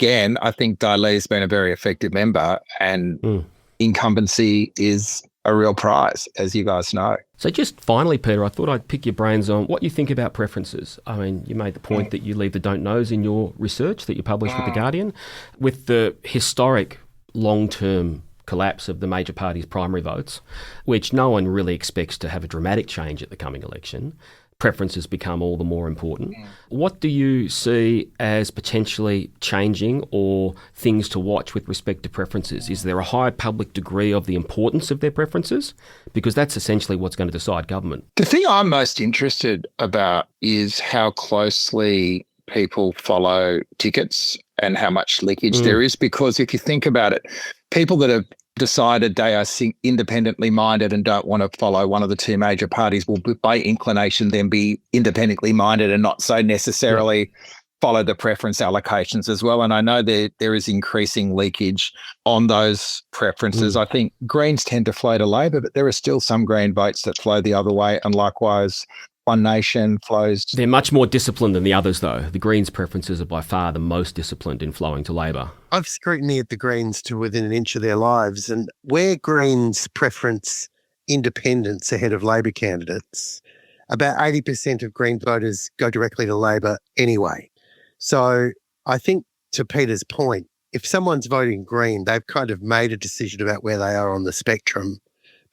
Daly's been a very effective member, and incumbency is a real prize, as you guys know. So just finally, Peter, I thought I'd pick your brains on what you think about preferences. I mean, you made the point that you leave the don't knows in your research that you published with The Guardian. With the historic long-term collapse of the major parties' primary votes, which no one really expects to have a dramatic change at the coming election, preferences become all the more important. What do you see as potentially changing or things to watch with respect to preferences? Is there a high public degree of the importance of their preferences? Because that's essentially what's going to decide government. The thing I'm most interested about is how closely people follow tickets and how much leakage there is. Because if you think about it, people that have decided they are independently minded and don't want to follow one of the two major parties will, by inclination, then be independently minded and not so necessarily follow the preference allocations as well. And I know there is increasing leakage on those preferences. I think Greens tend to flow to Labor, but there are still some Green votes that flow the other way, and likewise One Nation flows. They're much more disciplined than the others, though. The Greens' preferences are by far the most disciplined in flowing to Labor. I've scrutineered the Greens to within an inch of their lives, and where Greens preference independents ahead of Labor candidates, about 80% of Green voters go directly to Labor anyway. So I think, to Peter's point, if someone's voting Green, they've kind of made a decision about where they are on the spectrum,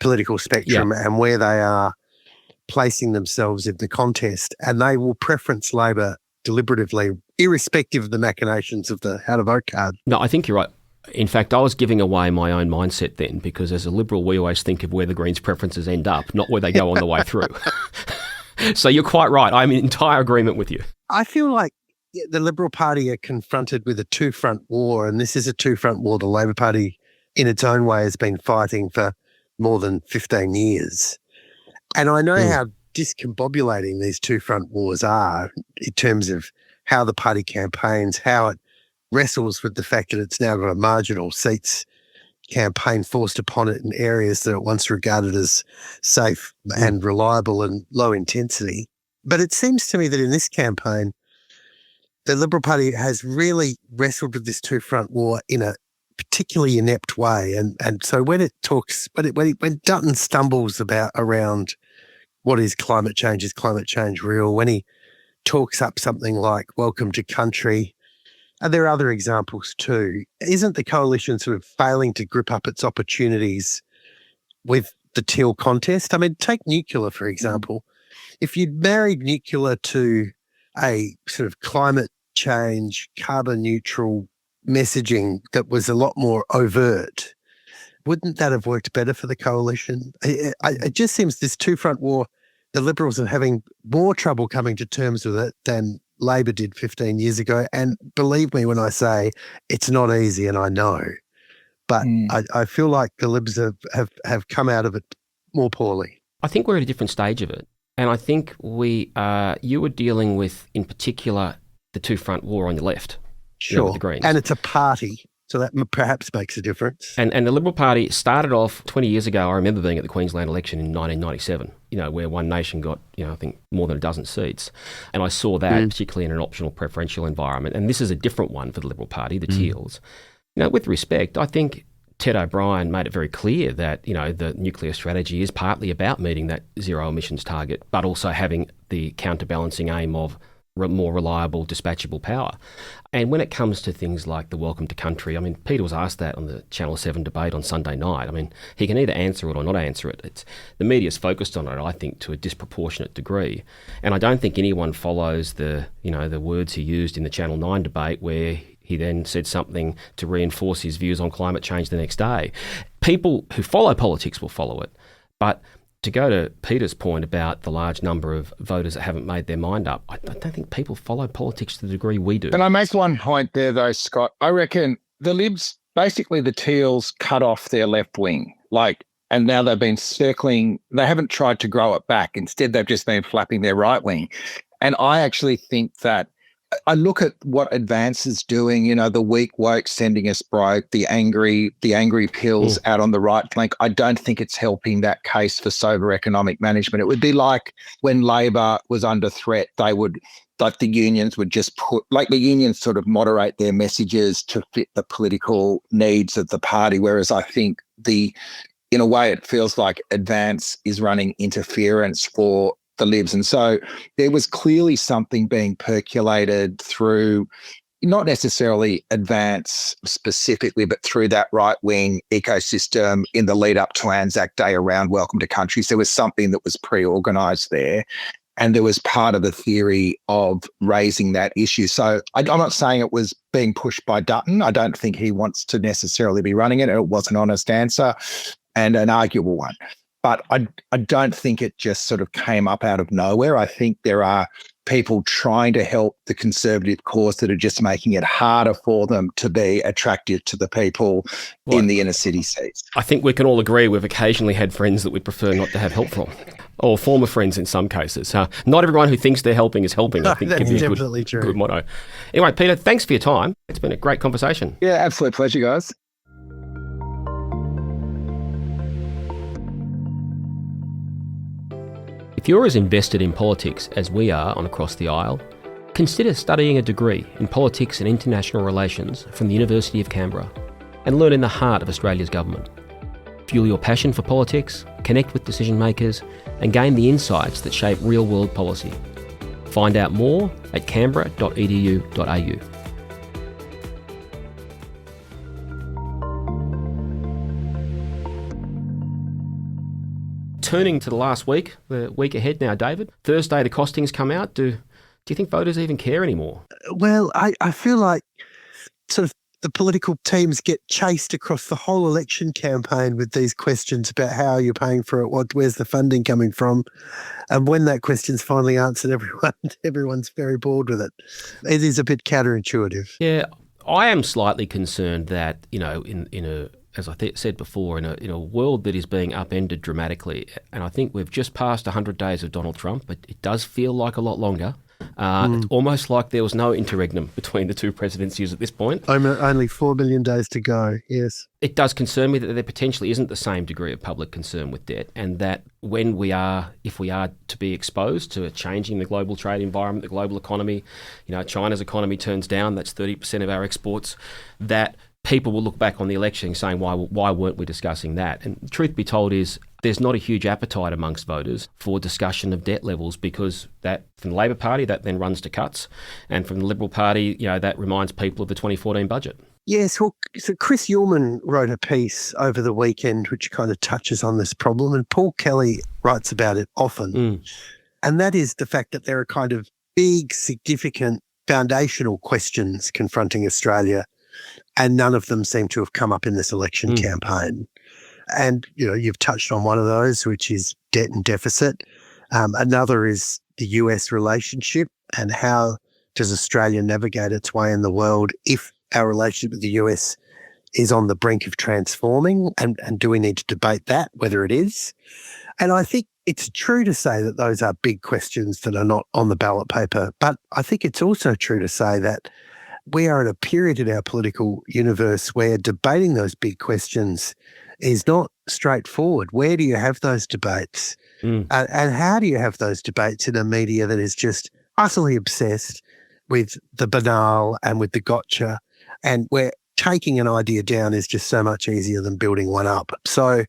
political spectrum, and where they are placing themselves in the contest, and they will preference Labor deliberatively, irrespective of the machinations of the how to vote card. No, I think you're right. In fact, I was giving away my own mindset then, because as a Liberal, we always think of where the Greens' preferences end up, not where they go on the way through. So you're quite right. I'm in entire agreement with you. I feel like the Liberal Party are confronted with a two-front war, and this is a two-front war the Labor Party, in its own way, has been fighting for more than 15 years. And I know how discombobulating these two-front wars are in terms of how the party campaigns, how it wrestles with the fact that it's now got a marginal seats campaign forced upon it in areas that it once regarded as safe and reliable and low intensity. But it seems to me that in this campaign, the Liberal Party has really wrestled with this two-front war in a particularly inept way. And so when it talks, when Dutton stumbles around what is climate change real, when he talks up something like welcome to country, and there are other examples too, isn't the coalition sort of failing to grip up its opportunities with the teal contest? I mean, take nuclear, for example. If you'd married nuclear to a sort of climate change, carbon neutral messaging that was a lot more overt, wouldn't that have worked better for the coalition? It just seems this two-front war, the Liberals are having more trouble coming to terms with it than Labor did 15 years ago. And believe me when I say it's not easy, and I know. But I feel like the Libs have come out of it more poorly. I think we're at a different stage of it. And I think you were dealing with, in particular, the two-front war on the left. Sure. With the Greens. And it's a party, so that perhaps makes a difference. And the Liberal Party started off 20 years ago. I remember being at the Queensland election in 1997, where One Nation got, I think more than a dozen seats. And I saw that, particularly in an optional preferential environment. And this is a different one for the Liberal Party, the Teals. With respect, I think Ted O'Brien made it very clear that, the nuclear strategy is partly about meeting that zero emissions target, but also having the counterbalancing aim of more reliable, dispatchable power. And when it comes to things like the welcome to country, I mean, Peter was asked that on the Channel 7 debate on Sunday night. I mean, he can either answer it or not answer it. The media's focused on it, I think, to a disproportionate degree. And I don't think anyone follows the words he used in the Channel 9 debate, where he then said something to reinforce his views on climate change the next day. People who follow politics will follow it. But to go to Peter's point about the large number of voters that haven't made their mind up, I don't think people follow politics to the degree we do. And I make one point there, though, Scott. I reckon the Libs, basically the Teals, cut off their left wing, and now they've been circling. They haven't tried to grow it back. Instead, they've just been flapping their right wing. And I actually think that I look at what Advance is doing, the weak woke sending us broke, the angry pills out on the right flank. I don't think it's helping that case for sober economic management. It would be like when Labor was under threat, the unions would just the unions sort of moderate their messages to fit the political needs of the party. Whereas I think in a way, it feels like Advance is running interference for the Libs. And so there was clearly something being percolated through, not necessarily Advance specifically, but through that right-wing ecosystem in the lead up to Anzac Day around Welcome to Country. So there was something that was pre-organised there. And there was part of the theory of raising that issue. So I'm not saying it was being pushed by Dutton. I don't think he wants to necessarily be running it. It was an honest answer and an arguable one. But I don't think it just sort of came up out of nowhere. I think there are people trying to help the Conservative cause that are just making it harder for them to be attractive to the people in the inner city seats. I think we can all agree we've occasionally had friends that we prefer not to have help from, or former friends in some cases. Not everyone who thinks they're helping is helping. I think that's could be definitely true. Good motto. Anyway, Peter, thanks for your time. It's been a great conversation. Yeah, absolute pleasure, guys. If you're as invested in politics as we are on Across the Aisle, consider studying a degree in politics and international relations from the University of Canberra and learn in the heart of Australia's government. Fuel your passion for politics, connect with decision makers, and gain the insights that shape real-world policy. Find out more at canberra.edu.au. Turning to the last week, the week ahead now, David. Thursday, the costings come out. Do you think voters even care anymore? Well, I feel like sort of the political teams get chased across the whole election campaign with these questions about how you're paying for it, where's the funding coming from, and when that question's finally answered, everyone's very bored with it. It is a bit counterintuitive. Yeah, I am slightly concerned that as I said before, in a world that is being upended dramatically, and I think we've just passed 100 days of Donald Trump, but it does feel like a lot longer. It's almost like there was no interregnum between the two presidencies at this point. Only 4 million days to go, yes. It does concern me that there potentially isn't the same degree of public concern with debt, and that if we are to be exposed to a changing the global trade environment, the global economy, China's economy turns down, that's 30% of our exports, that people will look back on the election saying, why weren't we discussing that? And the truth be told is there's not a huge appetite amongst voters for discussion of debt levels, because that from the Labor Party, that then runs to cuts. And from the Liberal Party, that reminds people of the 2014 budget. Yes, well, so Chris Uhlmann wrote a piece over the weekend which kind of touches on this problem, and Paul Kelly writes about it often. And that is the fact that there are kind of big, significant, foundational questions confronting Australia, and none of them seem to have come up in this election campaign. And, you've touched on one of those, which is debt and deficit. Another is the US relationship, and how does Australia navigate its way in the world if our relationship with the US is on the brink of transforming, and do we need to debate that, whether it is? And I think it's true to say that those are big questions that are not on the ballot paper, but I think it's also true to say that we are at a period in our political universe where debating those big questions is not straightforward. Where do you have those debates? And how do you have those debates in a media that is just utterly obsessed with the banal and with the gotcha, and where taking an idea down is just so much easier than building one up? So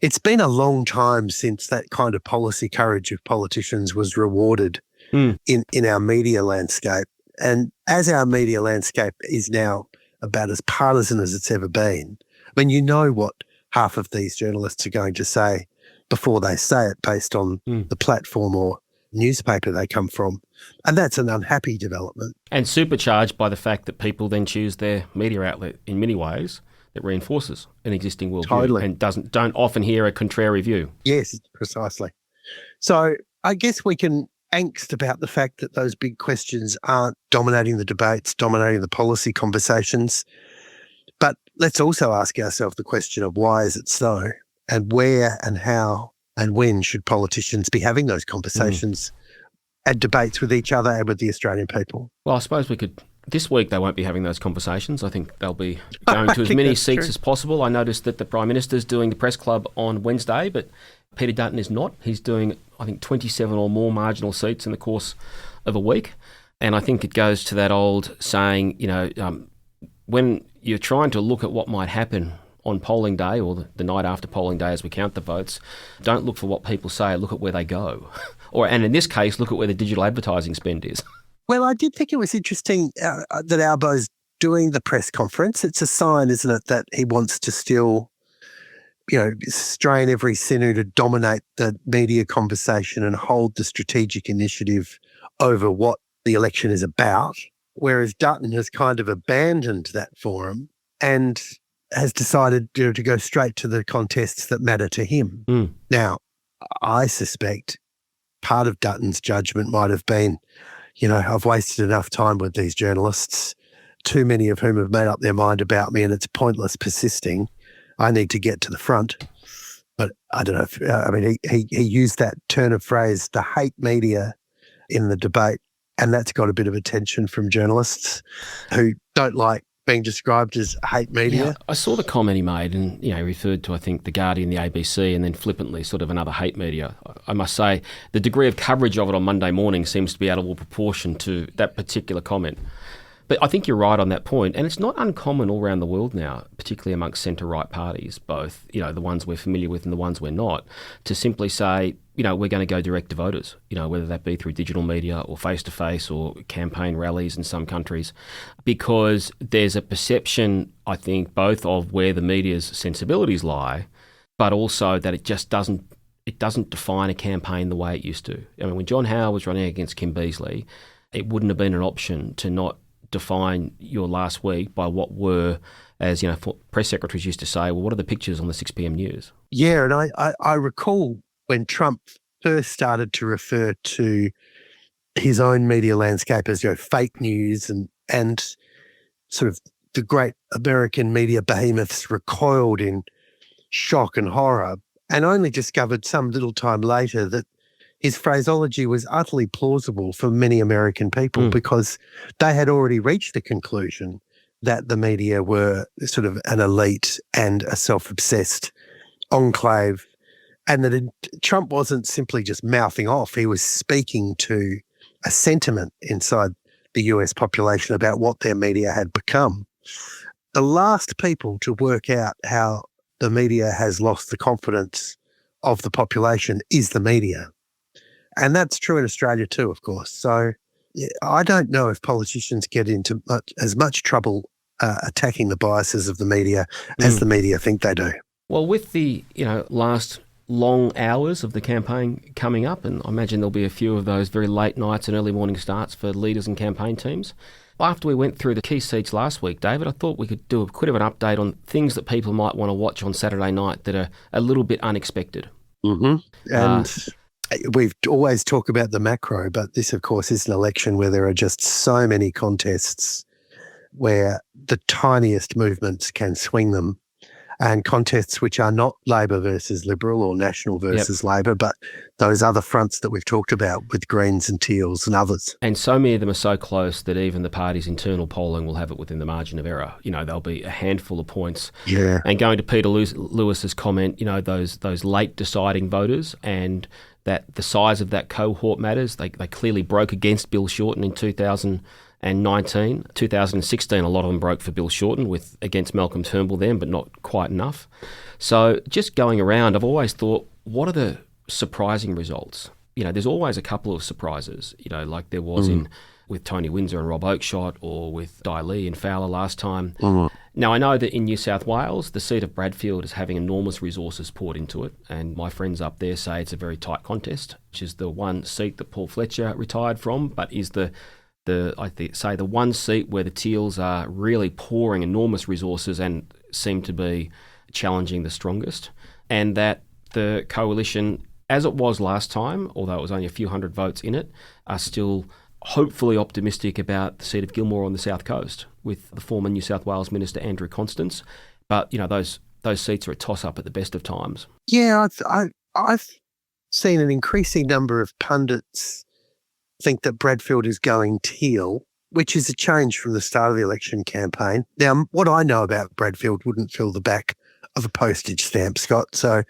it's been a long time since that kind of policy courage of politicians was rewarded in our media landscape. And as our media landscape is now about as partisan as it's ever been, I mean, what half of these journalists are going to say before they say it based on the platform or newspaper they come from. And that's an unhappy development. And supercharged by the fact that people then choose their media outlet in many ways that reinforces an existing worldview. Totally. And don't often hear a contrary view. Yes, precisely. So I guess we can angst about the fact that those big questions aren't dominating the debates, dominating the policy conversations. But let's also ask ourselves the question of why is it so, and where and how and when should politicians be having those conversations and debates with each other and with the Australian people? Well, I suppose we could. This week they won't be having those conversations. I think they'll be going to as many seats as possible. I noticed that the Prime Minister's doing the press club on Wednesday, but Peter Dutton is not. He's doing, I think, 27 or more marginal seats in the course of a week. And I think it goes to that old saying, when you're trying to look at what might happen on polling day or the night after polling day as we count the votes, don't look for what people say, look at where they go. And in this case, look at where the digital advertising spend is. Well, I did think it was interesting that Albo's doing the press conference. It's a sign, isn't it, that he wants to still, strain every sinew to dominate the media conversation and hold the strategic initiative over what the election is about, whereas Dutton has kind of abandoned that forum and has decided to go straight to the contests that matter to him. Now, I suspect part of Dutton's judgment might have been, I've wasted enough time with these journalists, too many of whom have made up their mind about me, and it's pointless persisting. I need to get to the front. But I don't know. He used that turn of phrase, the hate media, in the debate, and that's got a bit of attention from journalists who don't like being described as hate media. Yeah, I saw the comment he made and, he referred to, I think, The Guardian, the ABC, and then flippantly sort of another hate media. I must say the degree of coverage of it on Monday morning seems to be out of all proportion to that particular comment. But I think you're right on that point, and it's not uncommon all around the world now, particularly amongst centre-right parties, both, the ones we're familiar with and the ones we're not, to simply say, we're going to go direct to voters, whether that be through digital media or face-to-face or campaign rallies in some countries, because there's a perception, I think, both of where the media's sensibilities lie, but also that it just doesn't define a campaign the way it used to. I mean, when John Howard was running against Kim Beazley, it wouldn't have been an option to not define your last week by what were, as press secretaries used to say, well, what are the pictures on the 6 p.m. news? Yeah, and I recall when Trump first started to refer to his own media landscape as fake news and sort of the great American media behemoths recoiled in shock and horror, and only discovered some little time later that his phraseology was utterly plausible for many American people because they had already reached the conclusion that the media were sort of an elite and a self-obsessed enclave, and that Trump wasn't simply just mouthing off. He was speaking to a sentiment inside the US population about what their media had become. The last people to work out how the media has lost the confidence of the population is the media. And that's true in Australia too, of course. So I don't know if politicians get into as much trouble attacking the biases of the media as the media think they do. Well, with the last long hours of the campaign coming up, and I imagine there'll be a few of those very late nights and early morning starts for leaders and campaign teams. After we went through the key seats last week, David, I thought we could do a bit of an update on things that people might want to watch on Saturday night that are a little bit unexpected. And we've always talked about the macro, but this, of course, is an election where there are just so many contests where the tiniest movements can swing them, and contests which are not Labor versus Liberal or National versus Labor, but those other fronts that we've talked about with Greens and Teals and others. And so many of them are so close that even the party's internal polling will have it within the margin of error. There'll be a handful of points. Yeah. And going to Peter Lewis's comment, those late deciding voters and that the size of that cohort matters. They clearly broke against Bill Shorten in 2019. 2016, a lot of them broke for Bill Shorten against Malcolm Turnbull then, but not quite enough. So just going around, I've always thought, what are the surprising results? There's always a couple of surprises, like there was with Tony Windsor and Rob Oakeshott, or with Dai Lee and Fowler last time. Now, I know that in New South Wales, the seat of Bradfield is having enormous resources poured into it, and my friends up there say it's a very tight contest, which is the one seat that Paul Fletcher retired from, but is the one seat where the Teals are really pouring enormous resources and seem to be challenging the strongest, and that the coalition, as it was last time, although it was only a few hundred votes in it, are still hopefully optimistic about the seat of Gilmore on the South Coast with the former New South Wales Minister Andrew Constance. But, those seats are a toss-up at the best of times. Yeah, I've seen an increasing number of pundits think that Bradfield is going Teal, which is a change from the start of the election campaign. Now, what I know about Bradfield wouldn't fill the back of a postage stamp, Scott. So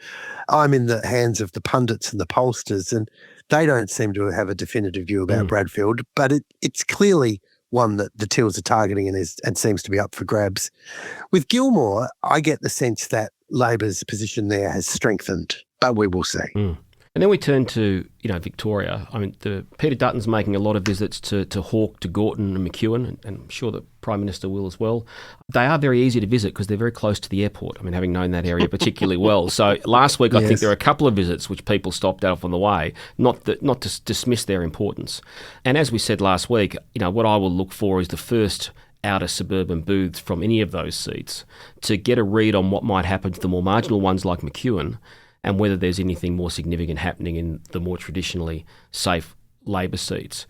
I'm in the hands of the pundits and the pollsters, and they don't seem to have a definitive view about Bradfield, but it's clearly one that the Teals are targeting and seems to be up for grabs. With Gilmore, I get the sense that Labor's position there has strengthened, but we will see. And then we turn to, Victoria. I mean, Peter Dutton's making a lot of visits to Hawke, to Gorton and McEwen, and I'm sure the Prime Minister will as well. They are very easy to visit because they're very close to the airport. I mean, having known that area particularly well. So last week, I think there were a couple of visits which people stopped off on the way, not to dismiss their importance. And as we said last week, what I will look for is the first outer suburban booths from any of those seats to get a read on what might happen to the more marginal ones like McEwen, and whether there's anything more significant happening in the more traditionally safe Labor seats.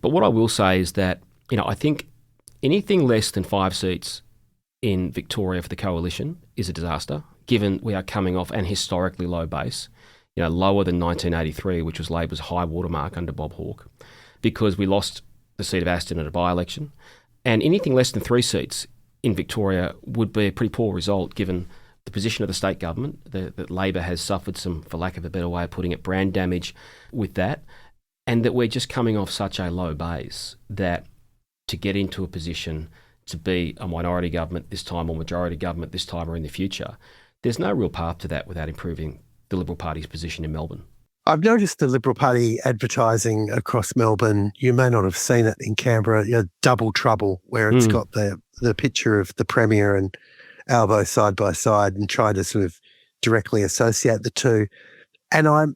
But what I will say is that, I think anything less than 5 seats in Victoria for the Coalition is a disaster, given we are coming off an historically low base, lower than 1983, which was Labor's high watermark under Bob Hawke, because we lost the seat of Aston at a by-election. And anything less than 3 seats in Victoria would be a pretty poor result, given the position of the state government, that Labor has suffered some, for lack of a better way of putting it, brand damage with that, and that we're just coming off such a low base that to get into a position to be a minority government this time or majority government this time or in the future, there's no real path to that without improving the Liberal Party's position in Melbourne. I've noticed the Liberal Party advertising across Melbourne. You may not have seen it in Canberra, Double Trouble, where it's got the picture of the Premier and Albo side by side, and try to sort of directly associate the two. And I'm,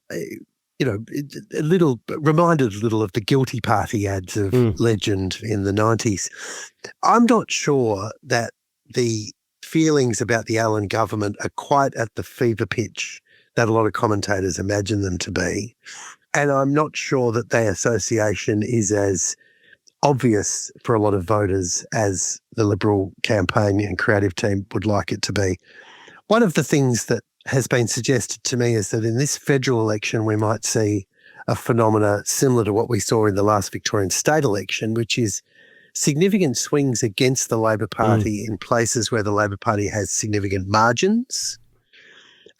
reminded a little of the Guilty Party ads of Legend in the 90s. I'm not sure that the feelings about the Allen government are quite at the fever pitch that a lot of commentators imagine them to be. And I'm not sure that their association is as obvious for a lot of voters as the Liberal campaign and creative team would like it to be. One of the things that has been suggested to me is that in this federal election we might see a phenomena similar to what we saw in the last Victorian state election, which is significant swings against the Labor Party in places where the Labor Party has significant margins,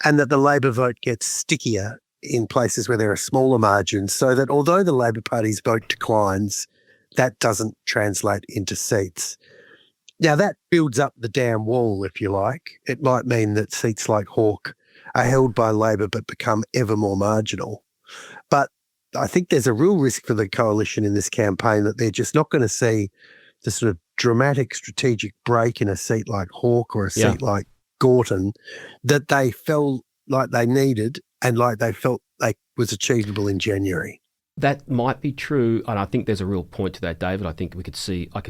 and that the Labor vote gets stickier in places where there are smaller margins, so that although the Labor Party's vote declines, that doesn't translate into seats. Now, that builds up the damn wall, if you like. It might mean that seats like Hawke are held by Labor but become ever more marginal. But I think there's a real risk for the Coalition in this campaign that they're just not going to see the sort of dramatic strategic break in a seat like Hawke or a seat like Gorton that they felt like they needed and like they felt like was achievable in January. That might be true, and I think there's a real point to that, David. I think I could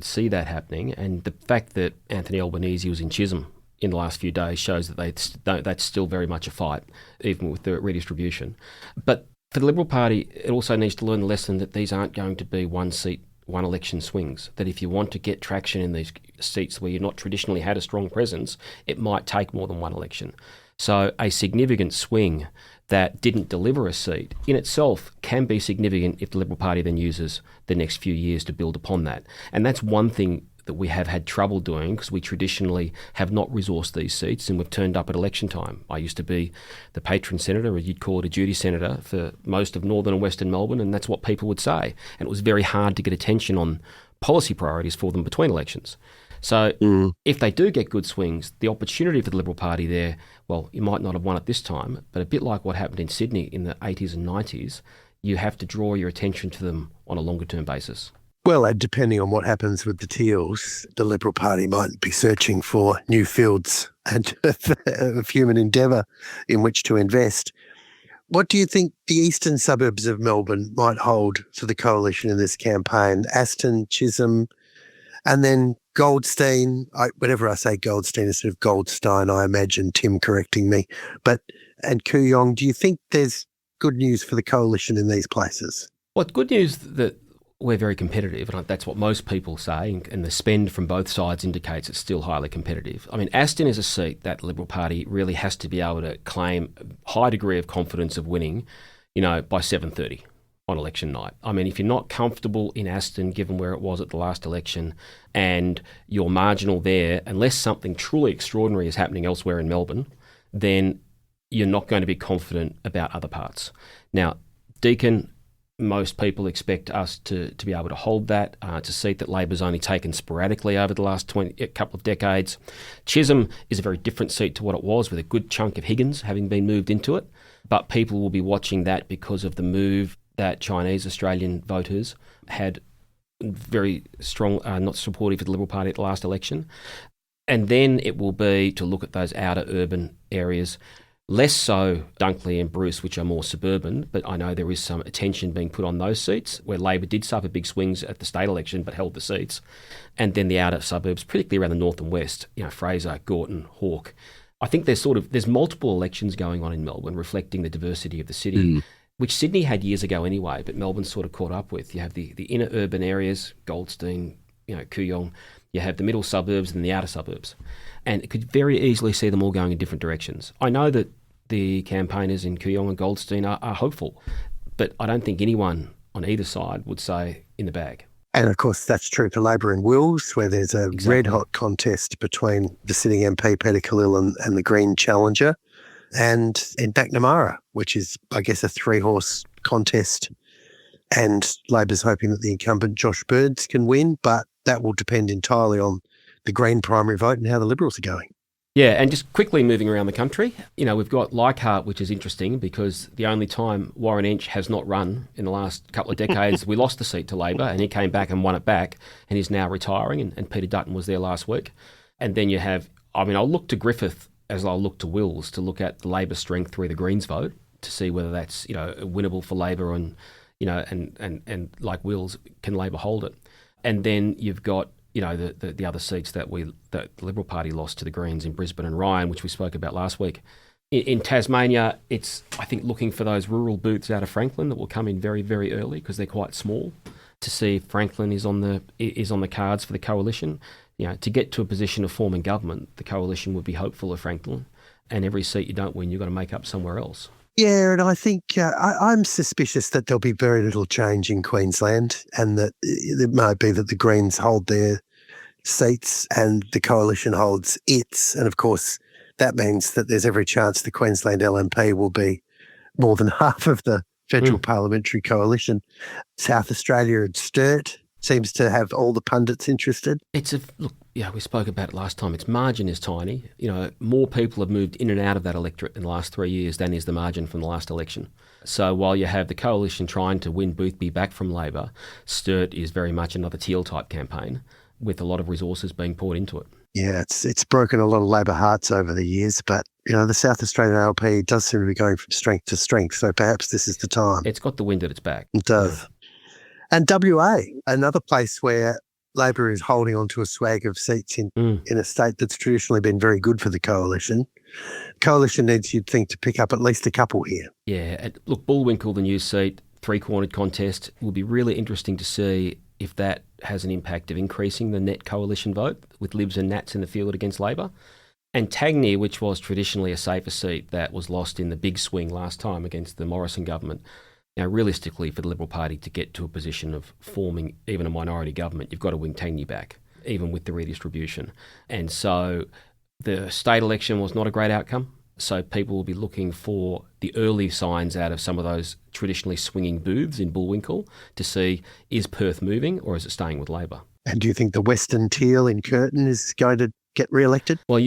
see that happening, and the fact that Anthony Albanese was in Chisholm in the last few days shows that that's still very much a fight, even with the redistribution. But for the Liberal Party, it also needs to learn the lesson that these aren't going to be one seat, one election swings, that if you want to get traction in these seats where you've not traditionally had a strong presence, it might take more than one election. So a significant swing that didn't deliver a seat in itself can be significant if the Liberal Party then uses the next few years to build upon that. And that's one thing that we have had trouble doing because we traditionally have not resourced these seats and we've turned up at election time. I used to be the patron senator, or you'd call it a duty senator, for most of northern and western Melbourne, and that's what people would say. And it was very hard to get attention on policy priorities for them between elections. So if they do get good swings, the opportunity for the Liberal Party there, well, you might not have won it this time, but a bit like what happened in Sydney in the 80s and 90s, you have to draw your attention to them on a longer term basis. Well, and depending on what happens with the Teals, the Liberal Party might be searching for new fields and of human endeavour in which to invest. What do you think the eastern suburbs of Melbourne might hold for the coalition in this campaign? Aston, Chisholm, and then Goldstein. Whenever I say Goldstein instead of Goldstein, I imagine Tim correcting me. And Kooyong, do you think there's good news for the coalition in these places? Well, good news that we're very competitive, and that's what most people say, and the spend from both sides indicates it's still highly competitive. I mean, Aston is a seat that the Liberal Party really has to be able to claim a high degree of confidence of winning, by 7:30 on election night. I mean, if you're not comfortable in Aston, given where it was at the last election, and you're marginal there, unless something truly extraordinary is happening elsewhere in Melbourne, then you're not going to be confident about other parts. Now, Deakin, most people expect us to be able to hold that. It's a seat that Labor's only taken sporadically over the last couple of decades. Chisholm is a very different seat to what it was, with a good chunk of Higgins having been moved into it. But people will be watching that because of the move that Chinese Australian voters had very strong, not supportive of the Liberal Party at the last election. And then it will be to look at those outer urban areas. Less so Dunkley and Bruce, which are more suburban, but I know there is some attention being put on those seats where Labor did suffer big swings at the state election but held the seats. And then the outer suburbs, particularly around the north and west, Fraser, Gorton, Hawke. I think there's multiple elections going on in Melbourne reflecting the diversity of the city, which Sydney had years ago anyway, but Melbourne sort of caught up with. You have the inner urban areas, Goldstein, Kooyong. You have the middle suburbs and the outer suburbs. And it could very easily see them all going in different directions. I know that the campaigners in Kooyong and Goldstein are hopeful, but I don't think anyone on either side would say in the bag. And of course, that's true for Labor in Wills, where there's a red-hot contest between the sitting MP, Peter Khalil, and the Green challenger, and in McNamara, which is, I guess, a three-horse contest. And Labor's hoping that the incumbent, Josh Birds, can win, but that will depend entirely on the Green primary vote and how the Liberals are going. Yeah, and just quickly moving around the country, we've got Leichhardt, which is interesting because the only time Warren Entsch has not run in the last couple of decades, we lost the seat to Labor and he came back and won it back and he's now retiring, and Peter Dutton was there last week. And then you have, I'll look to Griffith as I'll look to Wills to look at the Labor strength through the Greens vote to see whether that's, winnable for Labor and like Wills, can Labor hold it? And then you've got, the other seats that the Liberal Party lost to the Greens in Brisbane and Ryan, which we spoke about last week. In Tasmania, it's, I think, looking for those rural booths out of Franklin that will come in very, very early because they're quite small, to see if Franklin is on the cards for the coalition. To get to a position of forming government, the coalition would be hopeful of Franklin, and every seat you don't win, you've got to make up somewhere else. Yeah, and I think I'm suspicious that there'll be very little change in Queensland, and that it might be that the Greens hold their seats and the coalition holds its. And of course, that means that there's every chance the Queensland LNP will be more than half of the federal parliamentary coalition. South Australia and Sturt seems to have all the pundits interested. We spoke about it last time. Its margin is tiny. More people have moved in and out of that electorate in the last 3 years than is the margin from the last election. So while you have the coalition trying to win Boothby back from Labor, Sturt is very much another Teal-type campaign with a lot of resources being poured into it. Yeah, it's broken a lot of Labor hearts over the years, but the South Australian LP does seem to be going from strength to strength, so perhaps this is the time. It's got the wind at its back. It does. And WA, another place where Labor is holding on to a swag of seats in a state that's traditionally been very good for the coalition. Coalition needs, you'd think, to pick up at least a couple here. Yeah, and look, Bullwinkle, the new seat, three-cornered contest, will be really interesting to see if that has an impact of increasing the net coalition vote with Libs and Nats in the field against Labor. And Tagny, which was traditionally a safer seat that was lost in the big swing last time against the Morrison government. Now, realistically, for the Liberal Party to get to a position of forming even a minority government, you've got to win Tagny back, even with the redistribution. And so the state election was not a great outcome. So people will be looking for the early signs out of some of those traditionally swinging booths in Bullwinkle to see, is Perth moving or is it staying with Labor? And do you think the Western Teal in Curtin is going to get re-elected? Well,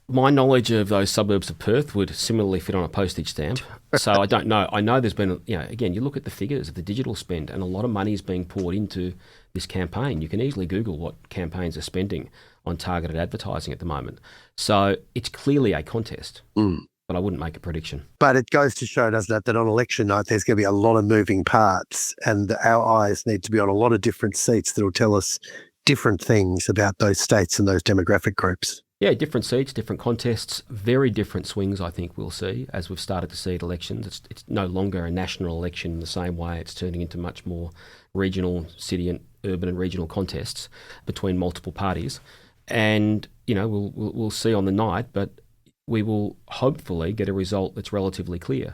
my knowledge of those suburbs of Perth would similarly fit on a postage stamp. So I don't know. I know there's been, again, you look at the figures of the digital spend and a lot of money is being poured into this campaign. You can easily Google what campaigns are spending on targeted advertising at the moment. So it's clearly a contest, but I wouldn't make a prediction. But it goes to show, doesn't it, that on election night there's going to be a lot of moving parts, and our eyes need to be on a lot of different seats that will tell us different things about those states and those demographic groups. Yeah, different seats, different contests, very different swings, I think we'll see as we've started to see at elections. It's no longer a national election in the same way. It's turning into much more regional, city and urban and regional contests between multiple parties. And, you know, we'll see on the night, but we will hopefully get a result that's relatively clear.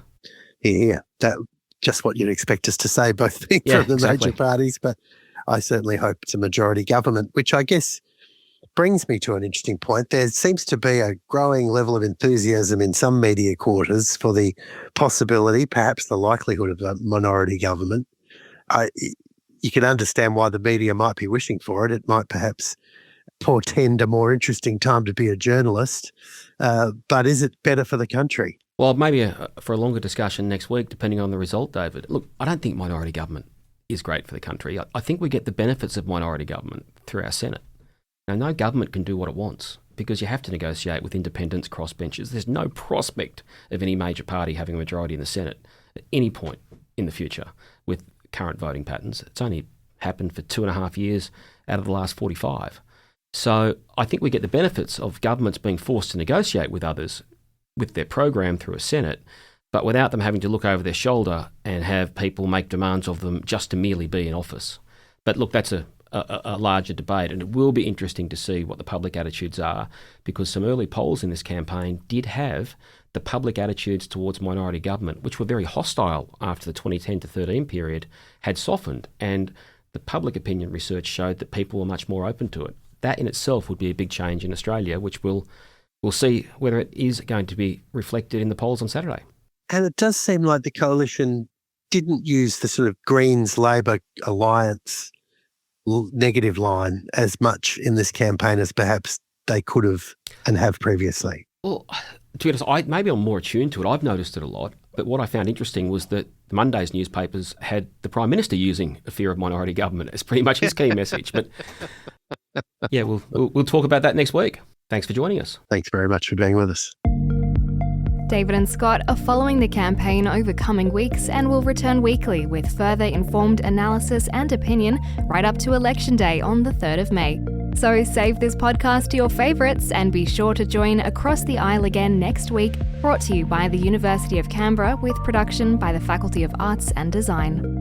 Yeah, that just what you'd expect us to say, both being from the major parties, but I certainly hope it's a majority government, which I guess brings me to an interesting point. There seems to be a growing level of enthusiasm in some media quarters for the possibility, perhaps the likelihood of a minority government. You can understand why the media might be wishing for it. It might perhaps portend a more interesting time to be a journalist, but is it better for the country? Well, maybe for a longer discussion next week, depending on the result, David. Look, I don't think minority government is great for the country. I think we get the benefits of minority government through our Senate. Now, no government can do what it wants because you have to negotiate with independents, crossbenchers. There's no prospect of any major party having a majority in the Senate at any point in the future with current voting patterns. It's only happened for 2.5 years out of the last 45. So I think we get the benefits of governments being forced to negotiate with others with their program through a Senate, but without them having to look over their shoulder and have people make demands of them just to merely be in office. But look, that's a larger debate, and it will be interesting to see what the public attitudes are, because some early polls in this campaign did have the public attitudes towards minority government, which were very hostile after the 2010 to 13 period, had softened, and the public opinion research showed that people were much more open to it. That in itself would be a big change in Australia, which we'll see whether it is going to be reflected in the polls on Saturday. And it does seem like the coalition didn't use the sort of Greens-Labor alliance negative line as much in this campaign as perhaps they could have and have previously. Well, to be honest, maybe I'm more attuned to it. I've noticed it a lot. But what I found interesting was that Monday's newspapers had the Prime Minister using a fear of minority government as pretty much his key message. But yeah, we'll talk about that next week. Thanks for joining us. Thanks very much for being with us. David and Scott are following the campaign over coming weeks and will return weekly with further informed analysis and opinion right up to Election Day on the 3rd of May. So save this podcast to your favourites and be sure to join Across the Aisle again next week, brought to you by the University of Canberra with production by the Faculty of Arts and Design.